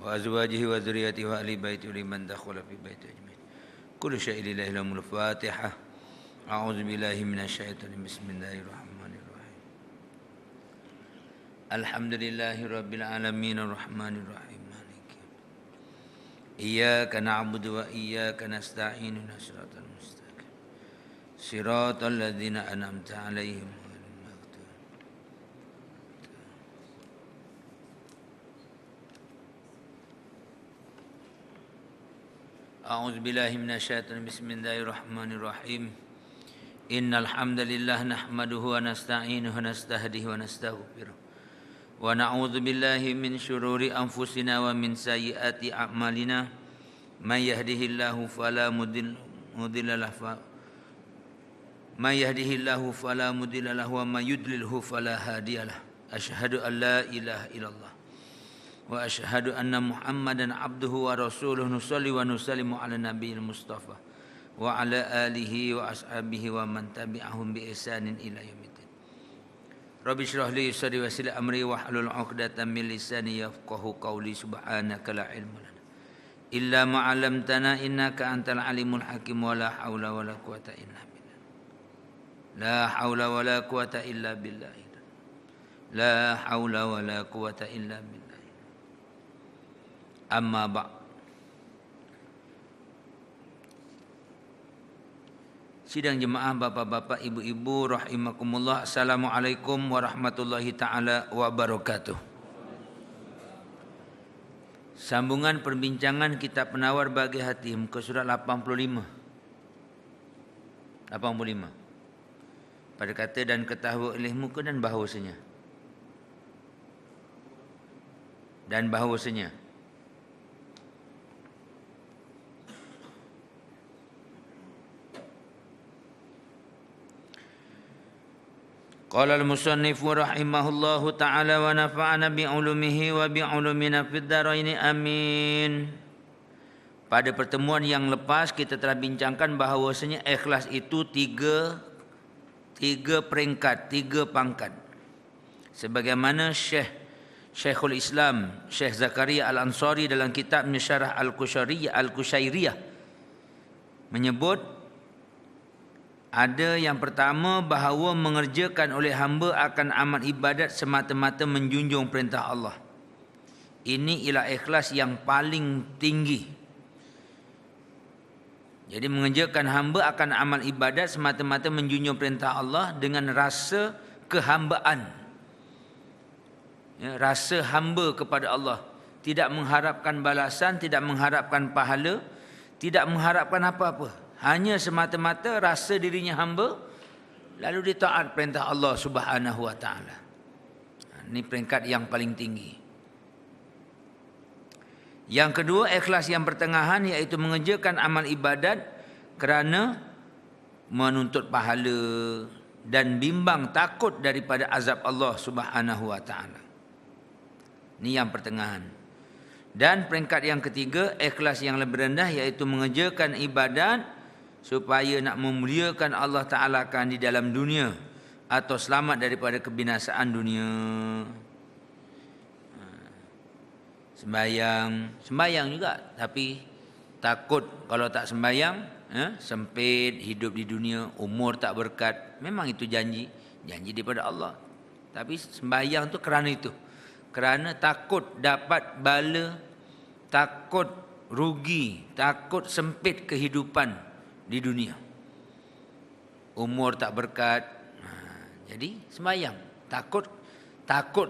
وأزواجه وذريته وآل بيته ولمن دخل في بيته أجمعين. كل شيء لله الأمر. الفاتحة. أعوذ بالله من الشيطان. بسم الله الرحمن الرحيم. الحمد لله رب العالمين الرحمن الرحيم مالك يوم الدين. إياك نعبد وإياك نستعين صراط المستقيم صراط الذين أنعمت عليهم. أعوذ بالله من الشيطان. بسم الله الرحمن الرحيم. إن الحمد لله نحمده ونستعينه ونستهديه ونستغفره ونعوذ بالله من شرور أنفسنا ومن سيئات أعمالنا. من يهده الله فلا مضل له ومن يضلله فلا هادي له. أشهد أن لا إله إلا الله وأشهد أن محمدا عبده ورسوله. نصلي ونسلم على النبي المصطفى وعلى آله وأصحابه ومن تبعهم بإحسان إلى يوم الدين. رب اشرح لي صدري ويسر لي أمري واحلل عقدة من لساني يفقهوا قولي. سبحانك لا علم لنا إلا ما علمتنا إنك أنت العليم الحكيم. ولا حول ولا قوة إلا بالله. لا حول ولا قوة إلا بالله. لا حول ولا قوة إلا بالله. Amma ba'. Sidang jemaah bapak-bapak, ibu-ibu rahimakumullah. Assalamualaikum warahmatullahi taala wabarakatuh. Sambungan perbincangan kitab Penawar Bagi Hati muka surat 85. Pada kata dan ketahui oleh muka dan bahawasanya. Qala al-musannifu rahimahullahu ta'ala wa nafa'ana bi'ulumihi wa bi'ulumina fid dharaini amin. Pada pertemuan yang lepas kita telah bincangkan bahawasanya ikhlas itu tiga peringkat, tiga pangkat. Sebagaimana Syekhul Islam Syekh Zakaria Al-Ansari dalam kitabnya Syarah Al-Qushairiyah menyebut, ada yang pertama bahawa mengerjakan oleh hamba akan amal ibadat semata-mata menjunjung perintah Allah. Ini ialah ikhlas yang paling tinggi. Jadi mengerjakan hamba akan amal ibadat semata-mata menjunjung perintah Allah dengan rasa kehambaan. Ya, rasa hamba kepada Allah. Tidak mengharapkan balasan, tidak mengharapkan pahala, tidak mengharapkan apa-apa. Hanya semata-mata rasa dirinya hamba, lalu dia taat perintah Allah Subhanahu wa taala. Ini peringkat yang paling tinggi. Yang kedua, ikhlas yang pertengahan, iaitu mengerjakan amal ibadat kerana menuntut pahala dan bimbang takut daripada azab Allah Subhanahu wa taala. Ini yang pertengahan. Dan peringkat yang ketiga, ikhlas yang lebih rendah, iaitu mengerjakan ibadat supaya nak memuliakan Allah Ta'ala kan di dalam dunia atau selamat daripada kebinasaan dunia. Sembahyang juga, tapi takut kalau tak sembahyang, sempit hidup di dunia, umur tak berkat. Memang itu janji daripada Allah. Tapi sembahyang tu kerana itu, kerana takut dapat bala, takut rugi, takut sempit kehidupan di dunia, umur tak berkat. Jadi sembahyang, takut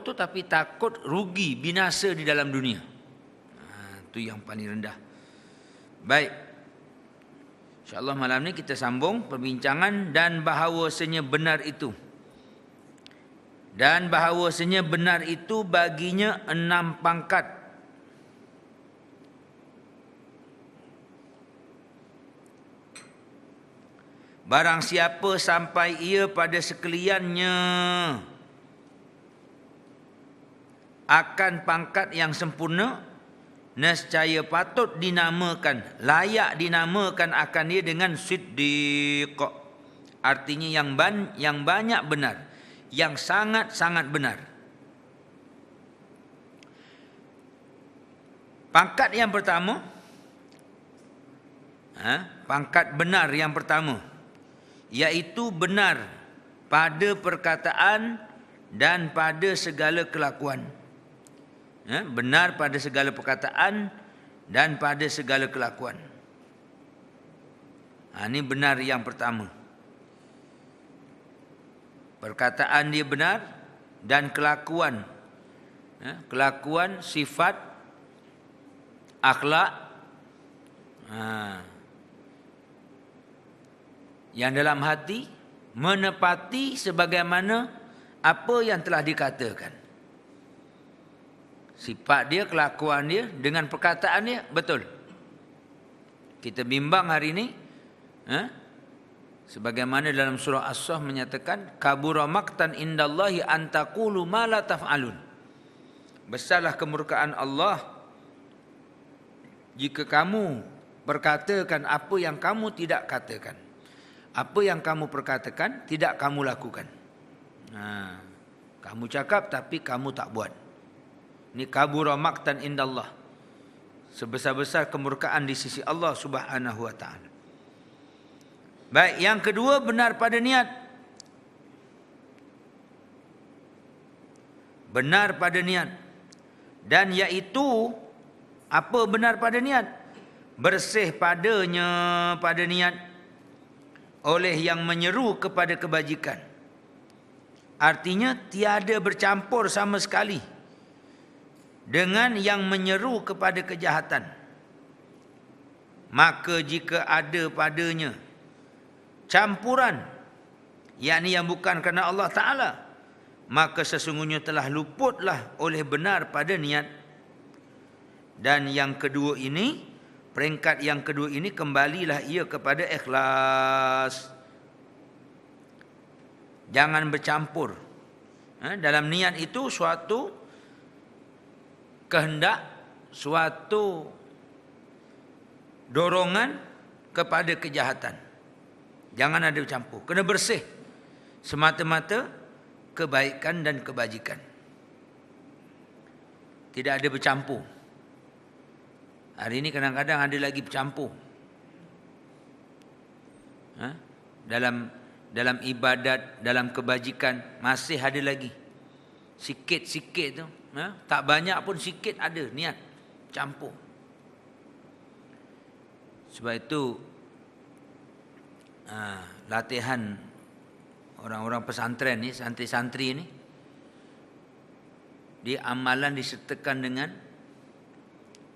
tu, tapi takut rugi, binasa di dalam dunia. Itu yang paling rendah. Baik, InsyaAllah malam ni kita sambung perbincangan dan bahawasanya benar itu. Dan bahawasanya benar itu baginya 6 pangkat. Barang siapa sampai ia pada sekaliannya akan pangkat yang sempurna, nescaya patut dinamakan, layak dinamakan akan dia dengan siddiq. Artinya yang banyak benar, yang sangat-sangat benar. Pangkat yang pertama, pangkat benar yang pertama, iaitu benar pada perkataan dan pada segala kelakuan. Benar pada segala perkataan dan pada segala kelakuan. Ini benar yang pertama. Perkataan dia benar dan kelakuan. Kelakuan, sifat, akhlak. Yang dalam hati menepati sebagaimana apa yang telah dikatakan. Sifat dia, kelakuan dia dengan perkataan dia betul. Kita bimbang hari ini, sebagaimana dalam surah As-Saff menyatakan, kabura maqtan indallahi an taqulu ma la taf'alun. Besarlah kemurkaan Allah jika kamu berkatakan apa yang kamu tidak katakan. Apa yang kamu perkatakan tidak kamu lakukan. Kamu cakap tapi kamu tak buat. Ini kabura maqtan indallah. Sebesar-besar kemurkaan di sisi Allah Subhanahu wa taala. Baik, yang kedua benar pada niat. Benar pada niat. Dan iaitu apa benar pada niat? Bersih padanya pada niat oleh yang menyeru kepada kebajikan. Artinya tiada bercampur sama sekali dengan yang menyeru kepada kejahatan. Maka jika ada padanya campuran, yakni yang bukan kerana Allah Ta'ala, maka sesungguhnya telah luputlah oleh benar pada niat. Dan yang kedua ini, peringkat yang kedua ini, kembalilah ia kepada ikhlas. Jangan bercampur. Dalam niat itu suatu kehendak, suatu dorongan kepada kejahatan. Jangan ada bercampur. Kena bersih. Semata-mata kebaikan dan kebajikan. Tidak ada bercampur. Hari ini kadang-kadang ada lagi bercampur. Dalam ibadat, dalam kebajikan masih ada lagi. Sikit-sikit tu, tak banyak pun sikit ada niat campur. Sebab itu latihan orang-orang pesantren ni, santri-santri ni, di amalan disertakan dengan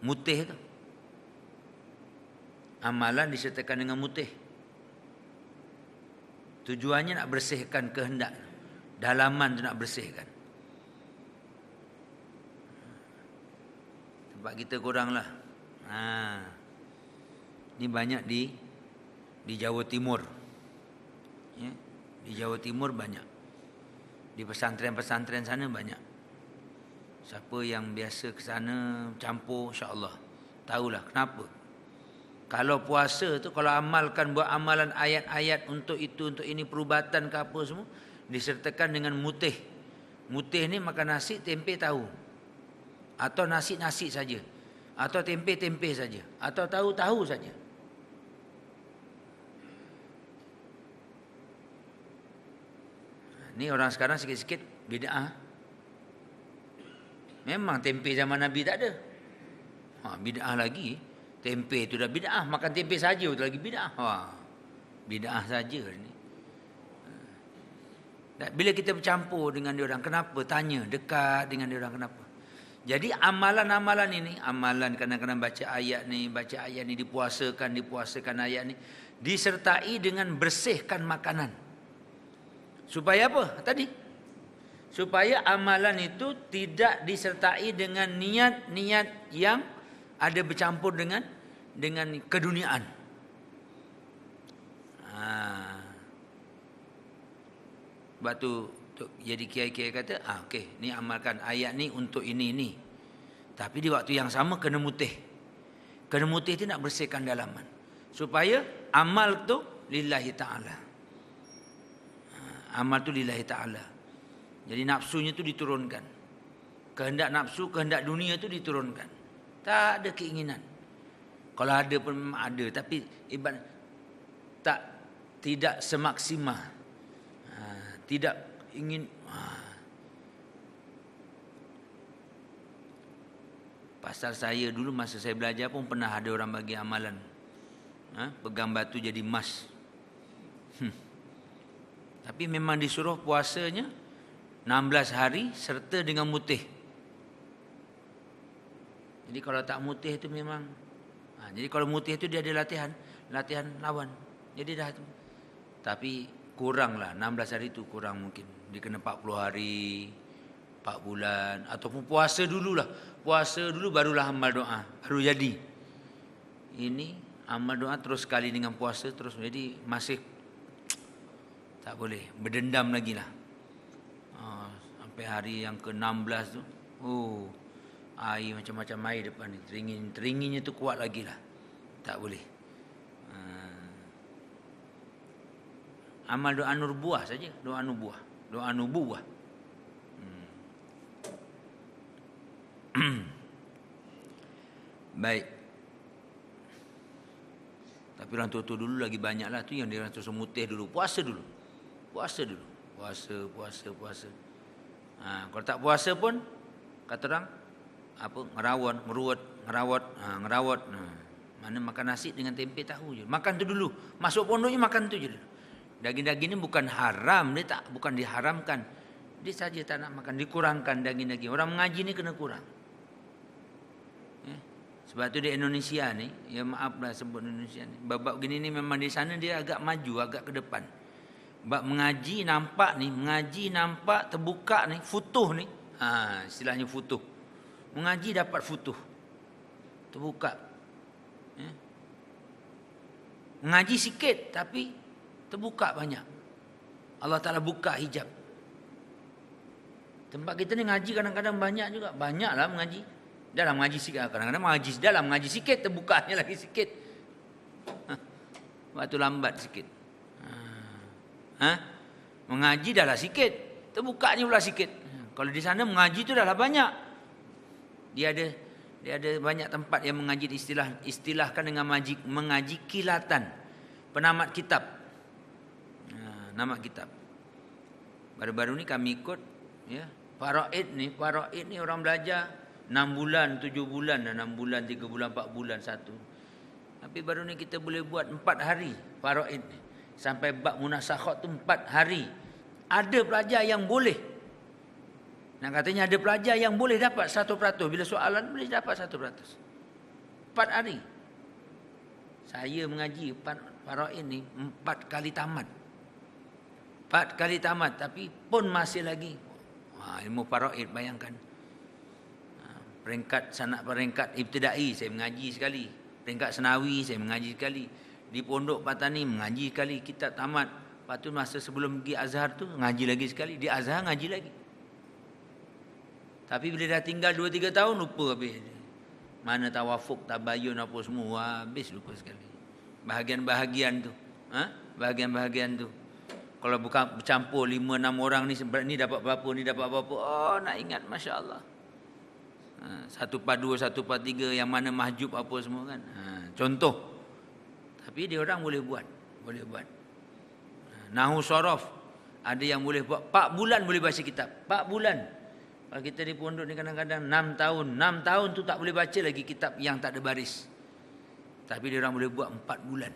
mutih tu. Amalan disertakan dengan mutih. Tujuannya nak bersihkan kehendak. Dalaman tu nak bersihkan. Tempat kita kuranglah. Ini banyak di Jawa Timur. Ya, di Jawa Timur banyak. Di pesantren-pesantren sana banyak. Siapa yang biasa ke sana campur, insya-Allah tahulah kenapa. Kalau puasa tu, kalau amalkan, buat amalan ayat-ayat untuk itu, untuk ini, perubatan ke apa semua, disertakan dengan mutih. Mutih ni makan nasi, tempe, tahu. Atau nasi-nasi saja. Atau tempe-tempe saja. Atau tahu-tahu saja. Ni orang sekarang sikit-sikit bid'ah. Memang tempe zaman Nabi tak ada. Bid'ah lagi. Tempe itu dah bid'ah. Makan tempe saja itu lagi bid'ah. Bid'ah saja ni. Bila kita bercampur dengan diorang, kenapa? Tanya, dekat dengan diorang, kenapa? Jadi amalan-amalan ini, amalan kadang-kadang baca ayat ni, dipuasakan ayat ni, disertai dengan bersihkan makanan. Supaya apa? Tadi. Supaya amalan itu tidak disertai dengan niat-niat yang ada bercampur dengan keduniaan. Sebab tu jadi kiai-kiai kata, okey, ni amalkan ayat ni untuk ini. Tapi di waktu yang sama kena mutih. Kena mutih tu nak bersihkan dalaman. Supaya amal tu lillahi ta'ala. Amal tu lillahi ta'ala. Jadi nafsunya tu diturunkan. Kehendak nafsu, kehendak dunia tu diturunkan. Tak ada keinginan. Kalau ada pun memang ada, tapi ibarat tidak semaksimal. Tidak ingin. Pasal saya dulu masa saya belajar pun pernah ada orang bagi amalan. Pegang batu jadi emas. Tapi memang disuruh puasanya 16 hari serta dengan mutih. Jadi kalau tak mutih itu memang jadi kalau mutih itu dia ada latihan lawan. Jadi dah tu. Tapi kuranglah 16 hari itu kurang mungkin. Dia kena 40 hari, 4 bulan ataupun puasa dululah. Puasa dulu barulah amal doa, baru jadi. Ini amal doa terus sekali dengan puasa terus, jadi masih tak boleh berdendam lagi lah. Sampai hari yang ke-16 tu, air macam-macam air depan ni, teringinnya tu kuat lagi lah. Tak boleh. Amal doa nubuah saja, doa nubuah. Baik. Tapi orang tua dulu lagi banyak lah tu yang dia orang tua mutih dulu, puasa dulu. Puasa. Kalau tak puasa pun kata orang ngerawat. Mana makan nasi dengan tempe tahu je. Makan tu dulu. Masuk pondoknya makan tu je dulu. Daging-daging ni bukan haram, bukan diharamkan. Dia saja tak nak makan, dikurangkan daging-daging. Orang mengaji ni kena kurang. Sebab tu di Indonesia ni, ya maaflah sebut Indonesia ni, bab gini ni memang di sana dia agak maju, agak ke depan. Bab mengaji nampak terbuka ni, futuh ni. Istilahnya futuh. Mengaji dapat futuh. Terbuka. Mengaji sikit tapi terbuka banyak. Allah Ta'ala buka hijab. Tempat kita ni ngaji kadang-kadang banyak juga. Banyaklah mengaji. Dalam mengaji sikit. Kadang-kadang mengaji sikit. Terbukanya lagi sikit. Waktu lambat sikit. Mengaji dah lah sikit. Terbukanya pula sikit. Kalau di sana mengaji tu dah lah banyak. Dia ada banyak tempat yang mengaji istilahkan dengan mengaji kilatan. Penamat kitab. Nama kitab. Baru-baru ni kami ikut Faraid ni orang belajar 6 bulan, 7 bulan, 6 bulan, 3 bulan, 4 bulan, 1. Tapi baru ni kita boleh buat 4 hari Faraid ni. Sampai bab munasakhat tu 4 hari. Ada pelajar yang boleh. Nak katanya ada pelajar yang boleh dapat 100%. Bila soalan boleh dapat 100%. 4 hari. Saya mengaji Faraid ni 4 kali tamat. 4 kali tamat tapi pun masih lagi. Ilmu Faraid bayangkan. Peringkat ibtidai saya mengaji sekali. Peringkat senawi saya mengaji sekali. Di pondok Patani mengaji sekali. Kitab tamat. Lepas tu masa sebelum pergi Azhar tu ngaji lagi sekali. Di Azhar ngaji lagi. Tapi bila dah tinggal 2-3 tahun lupa habis. Mana tawafuk, tabayun apa semua habis lupa sekali. Bahagian-bahagian tu. Bahagian-bahagian tu. Kalau bukan bercampur 5-6 orang ni dapat berapa, ni dapat berapa. Nak ingat Masya Allah. 1/2, 1/3 yang mana mahjub apa semua kan. Contoh. Tapi dia orang boleh buat. Nahu sorof. Ada yang boleh buat 4 bulan boleh baca kitab. 4 bulan. Kalau kita di pondok ni kadang-kadang 6 tahun. 6 tahun tu tak boleh baca lagi kitab yang tak ada baris. Tapi dia orang boleh buat 4 bulan.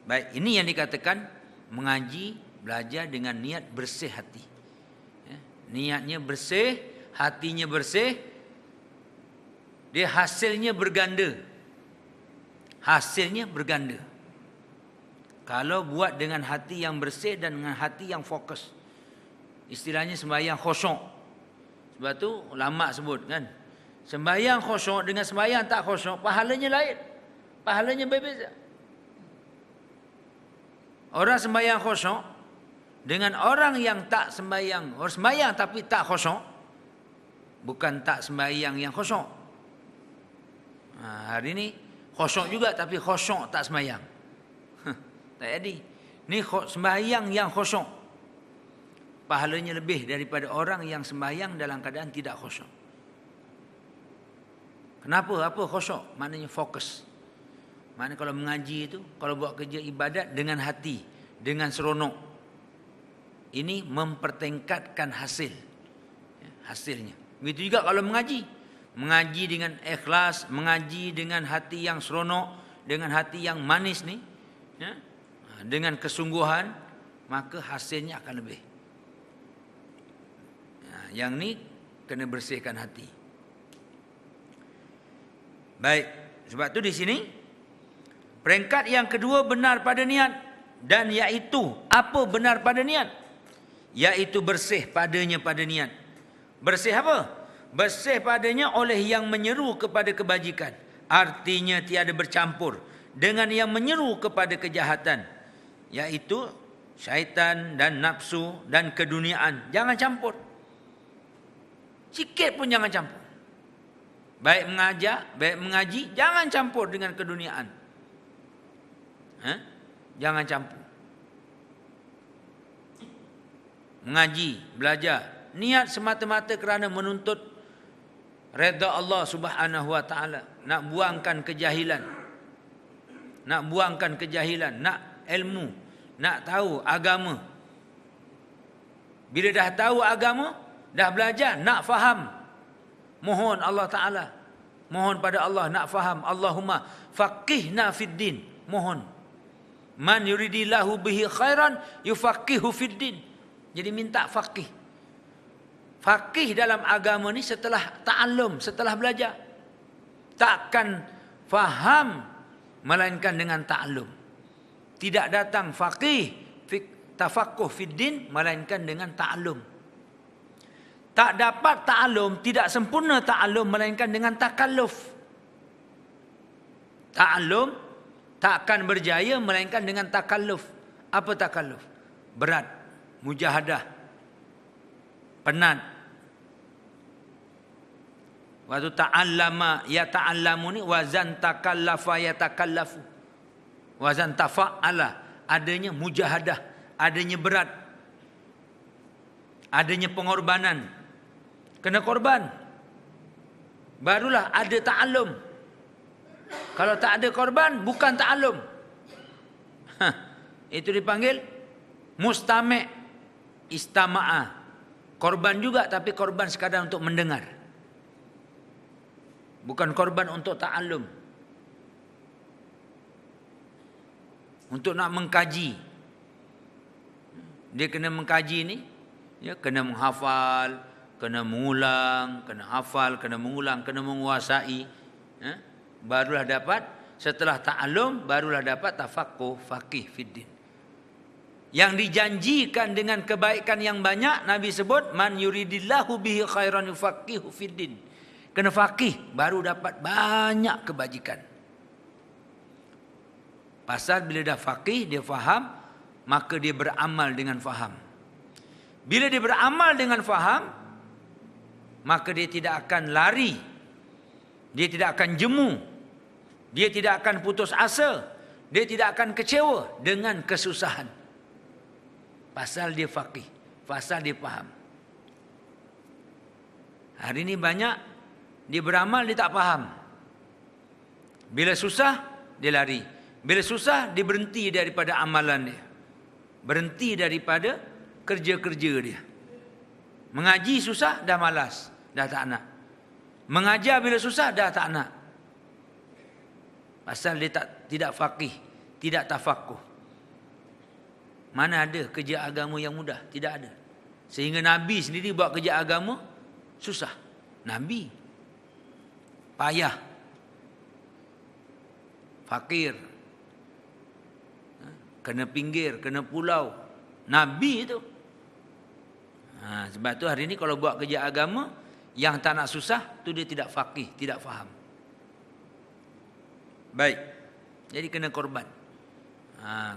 Baik, ini yang dikatakan mengaji, belajar dengan niat bersih hati. Niatnya bersih, hatinya bersih, dia hasilnya berganda. Kalau buat dengan hati yang bersih dan dengan hati yang fokus. Istilahnya sembahyang khusyuk. Sebab tu ulama sebut kan, sembahyang khusyuk dengan sembahyang tak khusyuk pahalanya lain. Pahalanya berbeza. Orang sembahyang khusyuk dengan orang yang tak sembahyang, orang sembahyang tapi tak khusyuk, bukan tak sembahyang yang khusyuk. Hari ni khusyuk juga tapi khusyuk tak sembahyang. Tak jadi. Ni sembahyang yang khusyuk. pahalanya lebih daripada orang yang sembahyang dalam keadaan tidak khusyuk. Kenapa? Apa khusyuk? Maknanya fokus. Maknanya kalau mengaji itu, kalau buat kerja ibadat dengan hati, dengan seronok, ini mempertingkatkan hasilnya. Begitu juga kalau mengaji. Mengaji dengan ikhlas, mengaji dengan hati yang seronok, dengan hati yang manis ni, ya, dengan kesungguhan, maka hasilnya akan lebih. Yang ni kena bersihkan hati. Baik, sebab tu di sini peringkat yang kedua benar pada niat, dan iaitu apa benar pada niat? Iaitu bersih padanya pada niat. Bersih apa? Bersih padanya oleh yang menyeru kepada kebajikan. Artinya tiada bercampur dengan yang menyeru kepada kejahatan, iaitu syaitan dan nafsu dan keduniaan. Jangan campur. Sikit pun jangan campur. Baik mengajar, baik mengaji, jangan campur dengan keduniaan. Jangan campur. Mengaji, belajar, niat semata-mata kerana menuntut redha Allah Subhanahu wa taala, nak buangkan kejahilan. Nak buangkan kejahilan, nak ilmu, nak tahu agama. Bila dah tahu agama, dah belajar, nak faham. Mohon Allah Ta'ala, mohon pada Allah nak faham. Allahumma faqihna fid din. Mohon. Man yuridillahu bihi khairan yufaqihu fid din. Jadi minta faqih. Faqih dalam agama ni setelah ta'allum, setelah belajar. Takkan faham melainkan dengan ta'allum. Tidak datang faqih, tafaqquh fid din melainkan dengan ta'allum. Tak dapat ta'allum, tidak sempurna ta'allum melainkan dengan takalluf. Ta'allum takkan berjaya melainkan dengan takalluf. Apa takalluf? Berat, mujahadah, penat. Waktu ta'allama ya ta'allamu ni wazan takallafa ya takallafu. Wazan tafa'ala, adanya mujahadah, adanya berat, adanya pengorbanan. Kena korban, barulah ada ta'allum. Kalau tak ada korban, bukan ta'allum. Itu dipanggil mustami' istama'a. Korban juga, tapi korban sekadar untuk mendengar, bukan korban untuk ta'allum. Untuk nak mengkaji, dia kena mengkaji ni, ya, kena menghafal, kena mengulang, kena hafal, kena mengulang, kena menguasai. Barulah dapat, setelah ta'allum, barulah dapat tafaqquh, faqih fiddin. Yang dijanjikan dengan kebaikan yang banyak, Nabi sebut, man yuridillahu bihi khairan yufaqihu fiddin. Kena faqih, baru dapat banyak kebajikan. Pasal bila dah faqih, dia faham, maka dia beramal dengan faham. Bila dia beramal dengan faham, maka dia tidak akan lari, dia tidak akan jemu, dia tidak akan putus asa, dia tidak akan kecewa dengan kesusahan. Pasal dia faqih, pasal dia faham. Hari ini banyak, dia beramal, dia tak faham. Bila susah, dia lari. Bila susah, dia berhenti daripada amalan dia, berhenti daripada kerja-kerja dia. Mengaji susah, dah malas, dah tak nak. Mengajar bila susah, dah tak nak. Pasal dia tidak faqih, tidak tafaqquh. Mana ada kerja agama yang mudah? Tidak ada. Sehingga Nabi sendiri buat kerja agama susah. Nabi payah, fakir, kena pinggir, kena pulau. Nabi itu. Sebab tu hari ni kalau buat kerja agama yang tak nak susah, tu dia tidak faqih, tidak faham. Baik. Jadi kena korban.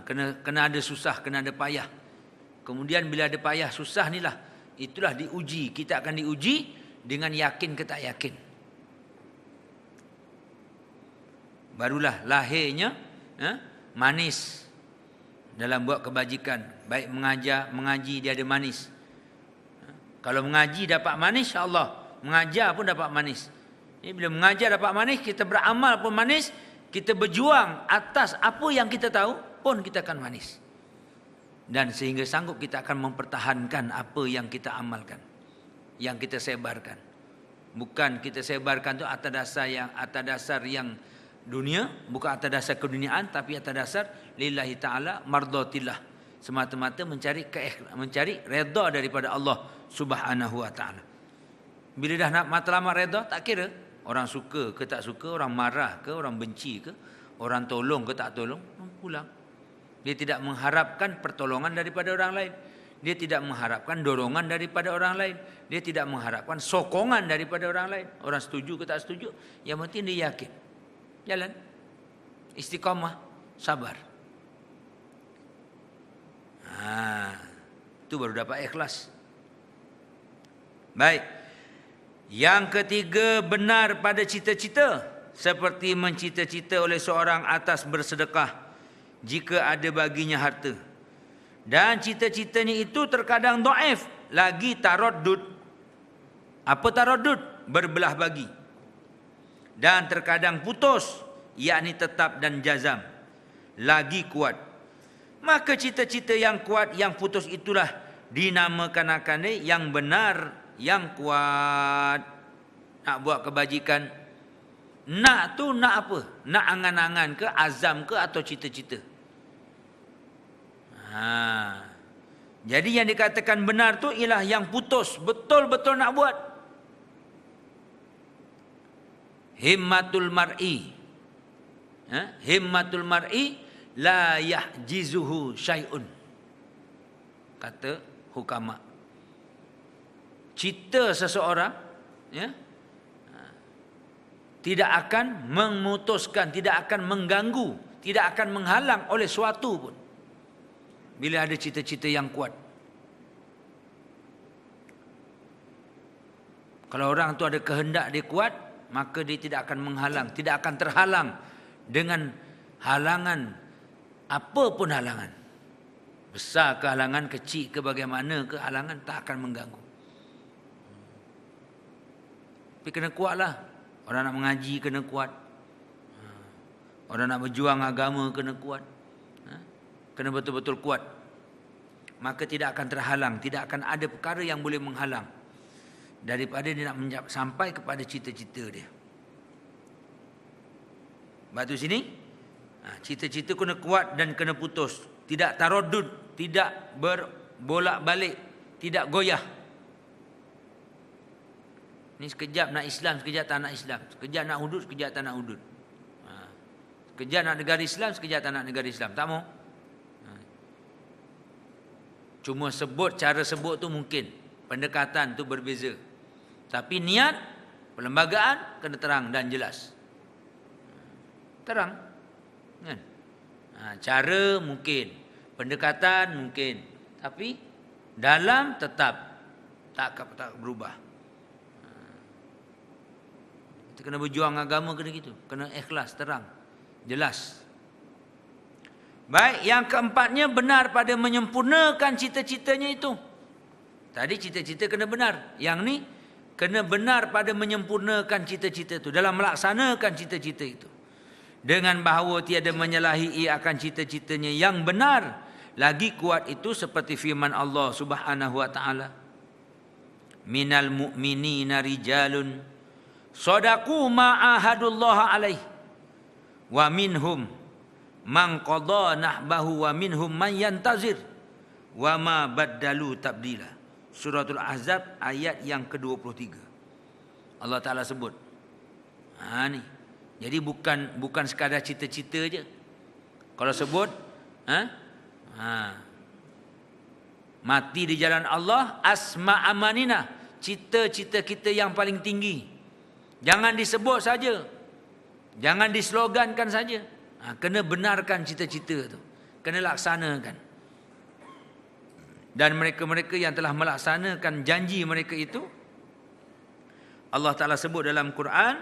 Kena ada susah, kena ada payah. Kemudian bila ada payah, susah ni lah, itulah diuji. Kita akan diuji dengan yakin ke tak yakin. Barulah lahirnya manis dalam buat kebajikan. Baik mengajar, mengaji, dia ada manis. Kalau mengaji dapat manis, insya-Allah. Mengajar pun dapat manis. Bila mengajar dapat manis, kita beramal pun manis, kita berjuang atas apa yang kita tahu pun kita akan manis. Dan sehingga sanggup kita akan mempertahankan apa yang kita amalkan, yang kita sebarkan. Bukan kita sebarkan tu atas dasar yang dunia, bukan atas dasar keduniaan, tapi atas dasar lillahi ta'ala mardatillah. Semata-mata mencari redha daripada Allah Subhanahu wa ta'ala. Bila dah nak matlamat redha, tak kira orang suka ke tak suka, orang marah ke, orang benci ke, orang tolong ke tak tolong, pulang. Dia tidak mengharapkan pertolongan daripada orang lain. Dia tidak mengharapkan dorongan daripada orang lain. Dia tidak mengharapkan sokongan daripada orang lain. Orang setuju ke tak setuju, yang penting dia yakin. Jalan. Istiqamah, sabar. Itu baru dapat ikhlas. Baik. Yang ketiga, benar pada cita-cita, seperti mencita-cita oleh seorang atas bersedekah jika ada baginya harta. Dan cita-citanya itu terkadang dhaif, lagi taraddud. Apa taraddud? Berbelah bagi. Dan terkadang putus, yakni tetap dan jazam, lagi kuat. Maka cita-cita yang kuat, yang putus itulah dinamakan yang benar, yang kuat. Nak buat kebajikan, nak tu nak apa? Nak angan-angan ke, azam ke, atau cita-cita? Jadi yang dikatakan benar tu ialah yang putus, betul-betul nak buat. Himmatul mar'i, himmatul mar'i la yahjizuhu syai'un, kata hukama. Cita seseorang, tidak akan memutuskan, tidak akan mengganggu, tidak akan menghalang oleh suatu pun, bila ada cita-cita yang kuat. Kalau orang tu ada kehendak dia kuat, maka dia tidak akan menghalang, tidak akan terhalang dengan halangan, apa pun halangan. Besar ke halangan, kecil ke bagaimana ke halangan, tak akan mengganggu. Tapi kena kuatlah. Orang nak mengaji kena kuat. Orang nak berjuang agama kena kuat. Kena betul-betul kuat. Maka tidak akan terhalang, tidak akan ada perkara yang boleh menghalang daripada dia nak sampai kepada cita-cita dia. Sebab tu sini, cita-cita kena kuat dan kena putus. Tidak taraddud, tidak berbolak-balik, tidak goyah. Ni sekejap nak Islam, sekejap tak nak Islam. Sekejap nak hudud, sekejap tak nak hudud. Sekejap nak negara Islam, sekejap tak nak negara Islam. Tak mau. Cuma cara sebut tu mungkin. Pendekatan tu berbeza. Tapi niat, perlembagaan kena terang dan jelas. Terang. Kan? Cara mungkin. Pendekatan mungkin. Tapi dalam tetap tak berubah. Kita kena berjuang agama kena gitu. Kena ikhlas, terang, jelas. Baik, yang keempatnya benar pada menyempurnakan cita-citanya itu. Tadi cita-cita kena benar. Yang ni kena benar pada menyempurnakan cita-cita itu, dalam melaksanakan cita-cita itu. Dengan bahawa tiada menyalahi ia akan cita-citanya yang benar. Lagi kuat itu seperti firman Allah Subhanahu wa ta'ala. Minal mu'minina rijalun sadaqu ma ahadullah alaih wa minhum man qada nahbahu wa minhum man yantazir wa ma baddalu tabdila. Suratul Ahzab ayat yang ke-23. Allah Taala sebut. Ni. Jadi bukan sekadar cita-cita je. Kalau sebut mati di jalan Allah, asma amanina, cita-cita kita yang paling tinggi. Jangan disebut saja. Jangan dislogankan saja. Kena benarkan cita-cita tu. Kena laksanakan. Dan mereka-mereka yang telah melaksanakan janji mereka itu, Allah Ta'ala sebut dalam Quran,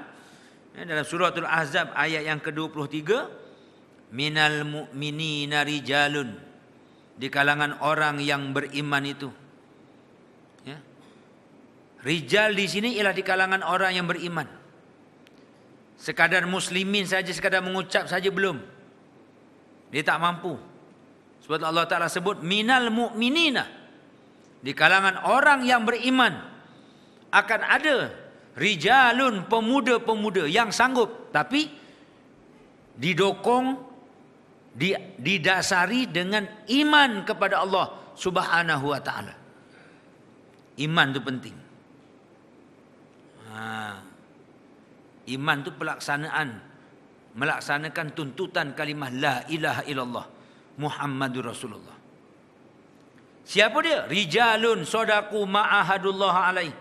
dalam suratul Ahzab ayat yang ke-23, minal mu'minina rijalun, di kalangan orang yang beriman itu, Rijal di sini ialah di kalangan orang yang beriman. Sekadar muslimin saja, sekadar mengucap saja belum. Dia tak mampu. Sebab Allah Ta'ala sebut minal mu'minina. Di kalangan orang yang beriman akan ada rijalun, pemuda-pemuda yang sanggup. Tapi didokong, didasari dengan iman kepada Allah Subhanahu wa Ta'ala. Iman itu penting. Iman itu melaksanakan tuntutan kalimah la ilaha illallah Muhammadur Rasulullah. Siapa dia? Rijalun sadaku ma'ahadullah alaih.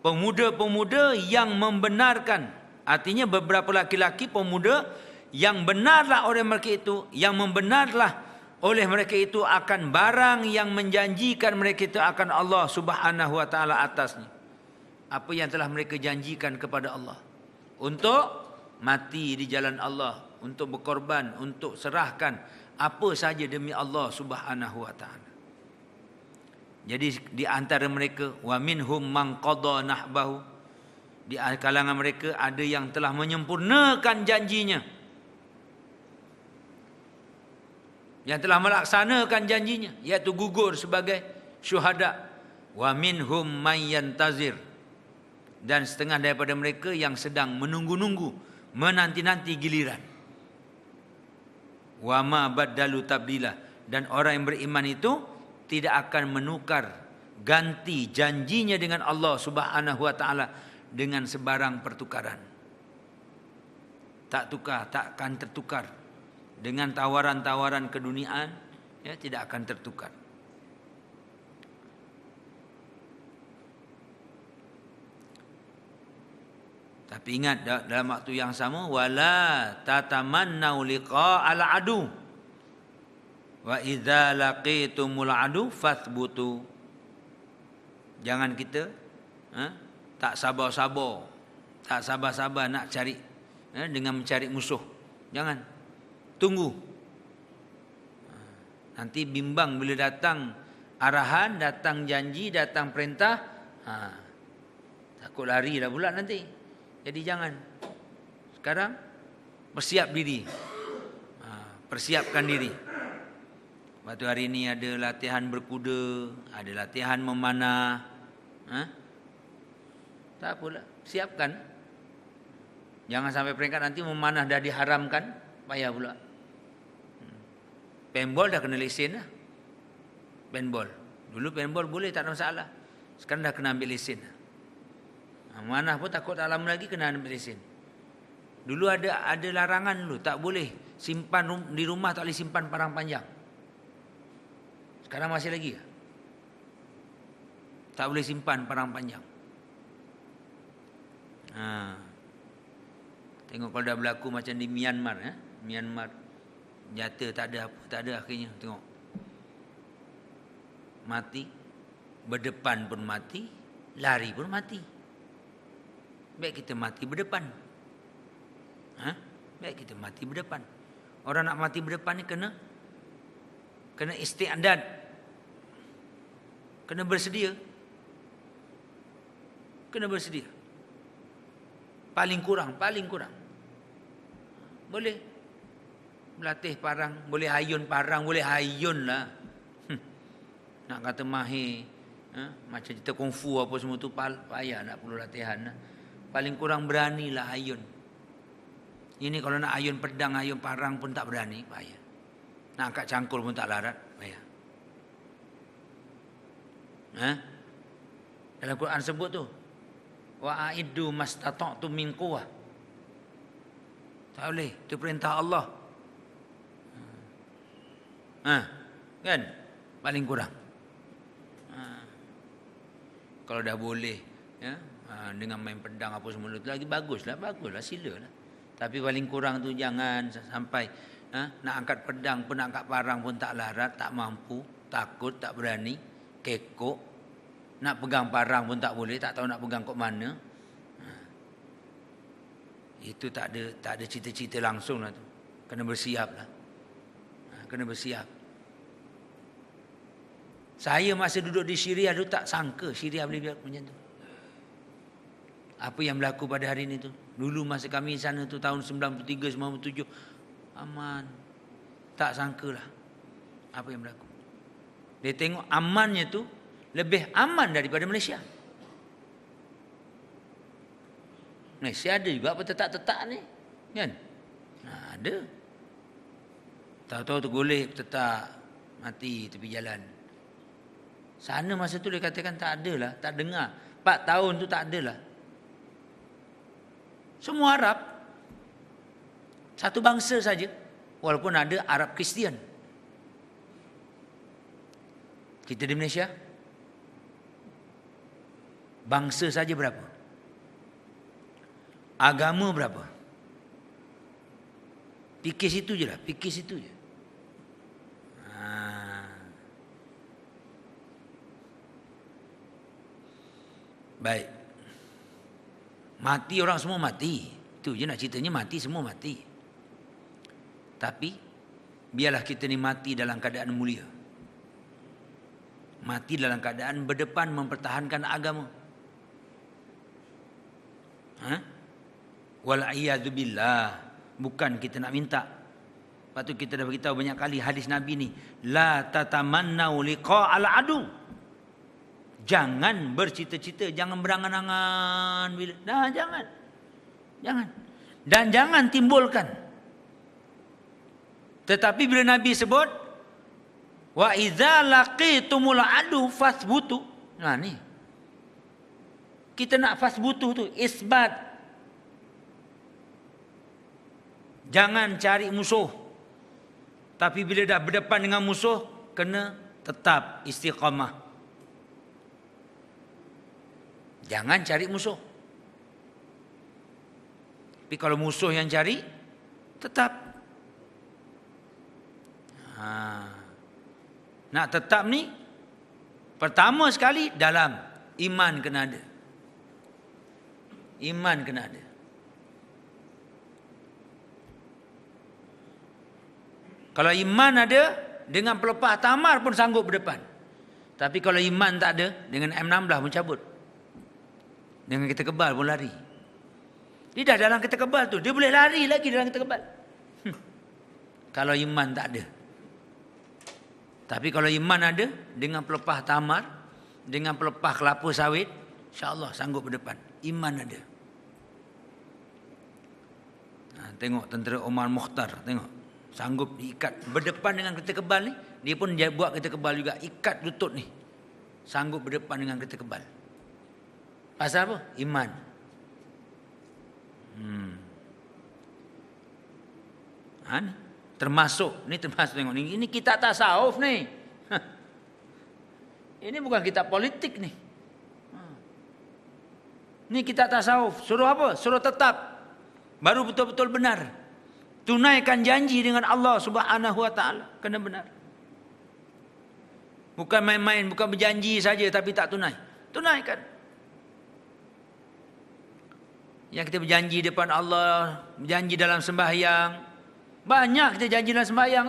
Pemuda-pemuda yang membenarkan. Artinya beberapa laki-laki pemuda yang benarlah oleh mereka itu, yang membenarlah oleh mereka itu akan barang yang menjanjikan mereka itu akan Allah Subhanahu wa Ta'ala atasnya. Apa yang telah mereka janjikan kepada Allah. Untuk mati di jalan Allah, untuk berkorban, untuk serahkan apa saja demi Allah Subhanahu wa Ta'ala. Jadi di antara mereka wa minhum man qada nahbahu, di kalangan mereka ada yang telah menyempurnakan janjinya, yang telah melaksanakan janjinya, iaitu gugur sebagai syuhada. Wa minhum man yantazir, dan setengah daripada mereka yang sedang menunggu-nunggu, menanti-nanti giliran. Wa ma baddalu tabdila, dan orang yang beriman itu tidak akan menukar ganti janjinya dengan Allah Subhanahu wa Ta'ala dengan sebarang pertukaran. Tak tukar, tak akan tertukar dengan tawaran-tawaran keduniaan, ya, tidak akan tertukar. Tapi ingat dalam waktu yang sama, wala tatamannau liqa'al adu wa idza laqitumul adu fathbutu. Jangan kita tak sabar-sabar, tak sabar-sabar nak cari dengan mencari musuh. Jangan. Tunggu. Nanti bimbang bila datang arahan, datang janji, datang perintah, takut lari dah pula nanti. Jadi jangan. Sekarang bersiap diri. Persiapkan diri. Waktu hari ini ada latihan berkuda, ada latihan memanah. Tak apalah, siapkan. Jangan sampai peringkat nanti memanah dah diharamkan, payah pula. Paintball dah kena lesen lah. Paintball. Dulu paintball boleh, tak ada masalah. Sekarang dah kena ambil lesen. Memanah pun takut tak lama lagi kena ambil lesen. Dulu ada larangan dulu, tak boleh simpan di rumah, tak boleh simpan parang panjang. Sekarang masih lagi ke? Tak boleh simpan parang panjang. Tengok kalau dah berlaku macam di Myanmar, Myanmar jata tak ada akhirnya. Tengok, mati, berdepan pun mati, lari pun mati. Baik kita mati berdepan. Baik kita mati berdepan. Orang nak mati berdepan ni kena isti'dad, kena bersedia. Kena bersedia. Paling kurang. Boleh melatih parang, boleh hayun parang, boleh hayun lah. Nak kata mahir, macam cerita kungfu apa semua tu payah, nak perlu latihan. Paling kurang beranilah hayun. Ini kalau nak hayun pedang, hayun parang pun tak berani, payah. Nak angkat cangkul pun tak larat, payah. Dalam Quran sebut tu, wa a'iddu mastata'tum min quwwah. Tak boleh, itu perintah Allah. Kan? Paling kurang. Kalau dah boleh, ya, dengan main pedang apa semua itu lagi baguslah, silalah. Tapi paling kurang tu jangan sampai nak angkat pedang pun, nak angkat parang pun tak larat, tak mampu, takut, tak berani, kekok. Nak pegang parang pun tak boleh, tak tahu nak pegang kat mana. Itu tak ada cita-cita langsung lah tu. Kena bersiap lah. Kena bersiap. Saya masa duduk di Syria tu tak sangka Syria boleh buat macam tu. Apa yang berlaku pada hari ini tu? Dulu masa kami sana tu tahun 93, 97, aman. Tak sangkalah apa yang berlaku. Dia tengok amannya tu lebih aman daripada Malaysia. Malaysia ada juga apa tetap-tetap ni, kan? Ada. Tahu-tahu tergoleh tetap mati tepi jalan. Sana masa tu dia katakan tak ada lah, tak dengar. 4 tahun tu tak ada lah. Semua Arab. Satu bangsa saja. Walaupun ada Arab Kristian. Kita di Malaysia, bangsa saja berapa? Agama berapa? Fikir situ je lah, fikir situ je. Baik. Mati orang semua mati. Itu je nak ceritanya, mati semua mati. Tapi biarlah kita ni mati dalam keadaan mulia. Mati dalam keadaan berdepan mempertahankan agama. Wal'iyadu billah. Bukan kita nak minta. Lepas tu kita dah beritahu banyak kali hadis Nabi ni. La tatamannau liqa'al adu. Jangan bercita-cita, jangan berangan-angan bila. Dah jangan. Jangan. Dan jangan timbulkan. Tetapi bila Nabi sebut wa idza laqitumul adu fasbutu. Nah ni. Kita nak fasbutu tu isbat. Jangan cari musuh. Tapi bila dah berdepan dengan musuh, kena tetap istiqamah. Jangan cari musuh. Tapi kalau musuh yang cari, tetap. Nak tetap ni, pertama sekali dalam iman kena ada. Iman kena ada. Kalau iman ada, dengan pelepah tamar pun sanggup berdepan. Tapi kalau iman tak ada, dengan M16 pun cabut. Dengan kita kebal pun lari. Dia dah dalam kita kebal tu, dia boleh lari lagi dalam kita kebal. Kalau iman tak ada. Tapi kalau iman ada, dengan pelepah tamar, dengan pelepah kelapa sawit, insya-Allah sanggup berdepan. Iman ada. Tengok tentera Omar Mukhtar, tengok. Sanggup diikat berdepan dengan kereta kebal ni. Dia pun buat kereta kebal juga, ikat lutut ni. Sanggup berdepan dengan kereta kebal. Pasal apa? Iman. Termasuk tengok ni. Ini kitab tasawuf ni. Ini bukan kitab politik ni. Ini kitab tasawuf. Suruh apa? Suruh tetap. Baru betul-betul benar. Tunaikan janji dengan Allah Subhanahu Wa Taala. Kena benar. Bukan main-main, bukan berjanji saja tapi tak tunai. Tunaikan. Yang kita berjanji depan Allah, berjanji dalam sembahyang. Banyak kita janji dalam sembahyang.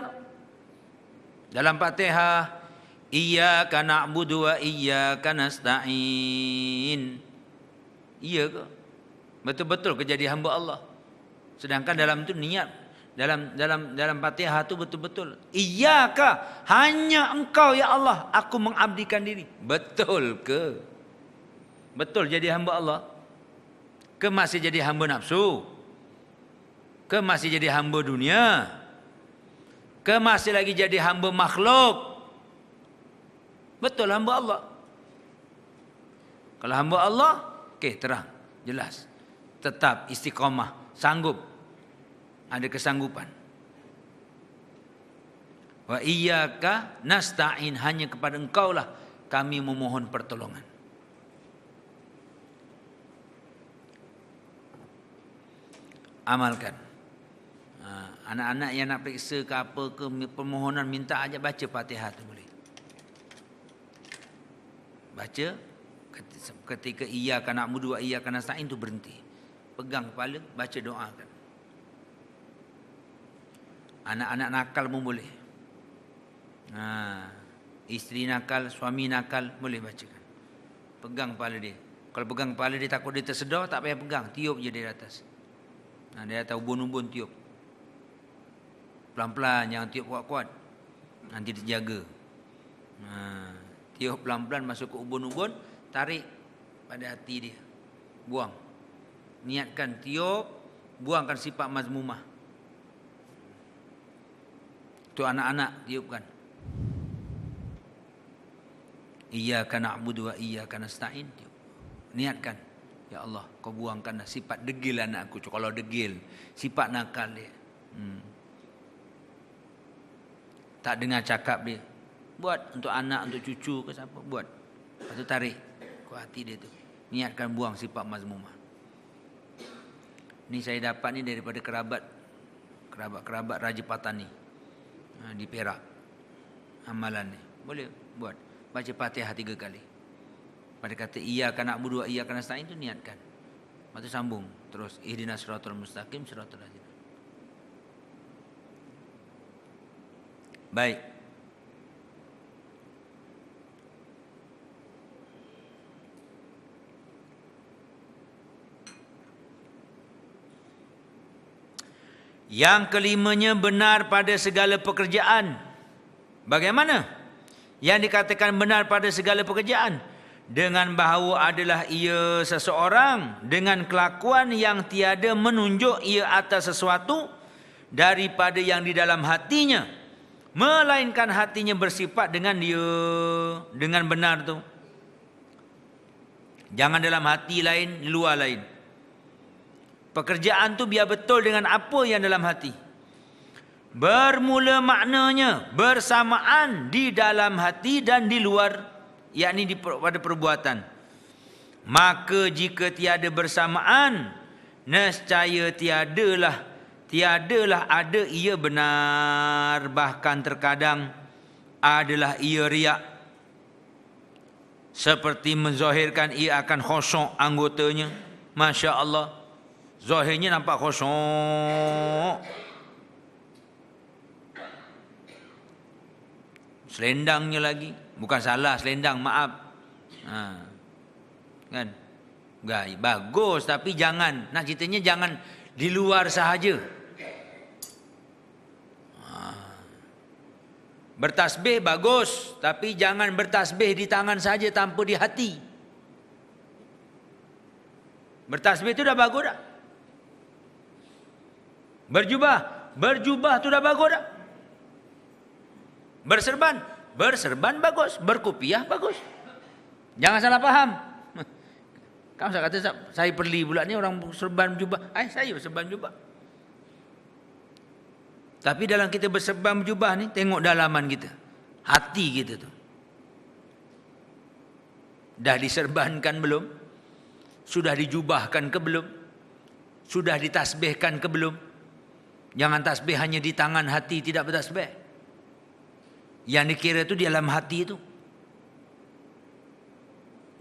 Dalam Fatihah, iyyaka na'budu wa iyyaka nasta'in. Iya ke? Betul-betul ke jadi hamba Allah? Sedangkan dalam tu niat, dalam Fatihah tu betul-betul iyyaka, hanya engkau ya Allah aku mengabdikan diri. Betul ke? Betul jadi hamba Allah? Ke masih jadi hamba nafsu? Ke masih jadi hamba dunia? Ke masih lagi jadi hamba makhluk? Betul hamba Allah. Kalau hamba Allah, okey, terang, jelas. Tetap istiqamah, sanggup. Ada kesanggupan. Wa iyyaka nasta'in, hanya kepada engkau lah kami memohon pertolongan. Amalkan. Anak-anak yang nak periksa ke apa ke permohonan, minta aja baca Fatihah tu boleh. Baca ketika iyyaka na'budu wa iyyaka nasta'in tu berhenti. Pegang kepala, baca doakan. Anak-anak nakal pun boleh. Isteri nakal, suami nakal boleh bacakan. Pegang kepala dia. Kalau pegang kepala dia takut dia tersedar, tak payah pegang, tiup je dari atas. Dia tahu ubun-ubun tiup. Pelan-pelan, jangan tiup kuat-kuat. Nanti terjaga. Tiup pelan-pelan masuk ke ubun-ubun, tarik pada hati dia. Buang. Niatkan tiup, buangkan sifat mazmumah. Itu anak-anak tiupkan. Iyyaka na'budu wa iyyaka nasta'in. Niatkan, ya Allah, kau buangkanlah sifat degil anakku. Kalau degil, sifat nakal dia. Tak dengar cakap dia. Buat untuk anak, untuk cucu ke siapa, buat. Lepas tu tarik ke hati dia tu. Niatkan buang sifat mazmumah. Ni saya dapat ni daripada kerabat Raja Patani di Perak. Amalan ni boleh buat. Baca Fatihah 3 kali. Pada kata iyyaka na'budu wa iyyaka nasta'in tu niatkan. Lepas tu sambung terus ihdinas siratal mustaqim siratal ladzina. Baik. Yang kelimanya benar pada segala pekerjaan. Bagaimana? Yang dikatakan benar pada segala pekerjaan, dengan bahawa adalah ia seseorang dengan kelakuan yang tiada menunjuk ia atas sesuatu daripada yang di dalam hatinya, melainkan hatinya bersifat dengan dia, dengan benar tu. Jangan dalam hati lain, luar lain. Pekerjaan tu biar betul dengan apa yang dalam hati. Bermula maknanya bersamaan di dalam hati dan di luar, yakni pada perbuatan. Maka jika tiada bersamaan, nescaya tiadalah ada ia benar, bahkan terkadang adalah ia riak. Seperti menzahirkan ia akan khusyuk anggotanya. Masya Allah, zahirnya nampak khusyuk, selendangnya lagi, bukan salah selendang, maaf. Kan? Bagus, tapi jangan, nak ceritanya jangan di luar sahaja. Bertasbih bagus, tapi jangan bertasbih di tangan saja tanpa di hati. Bertasbih itu dah bagus tak? Berjubah tu dah bagus tak? Berserban bagus, berkopiah bagus. Jangan salah faham. Kamu saya kata saya perli pula ni orang serban jubah. Saya berserban jubah. Tapi dalam kita berserban jubah ni, tengok dalaman kita, hati kita tu. Dah diserbankan belum? Sudah dijubahkan ke belum? Sudah ditasbihkan ke belum? Jangan tasbih hanya di tangan, hati tidak bertasbih. Yang dikira itu di dalam hati itu.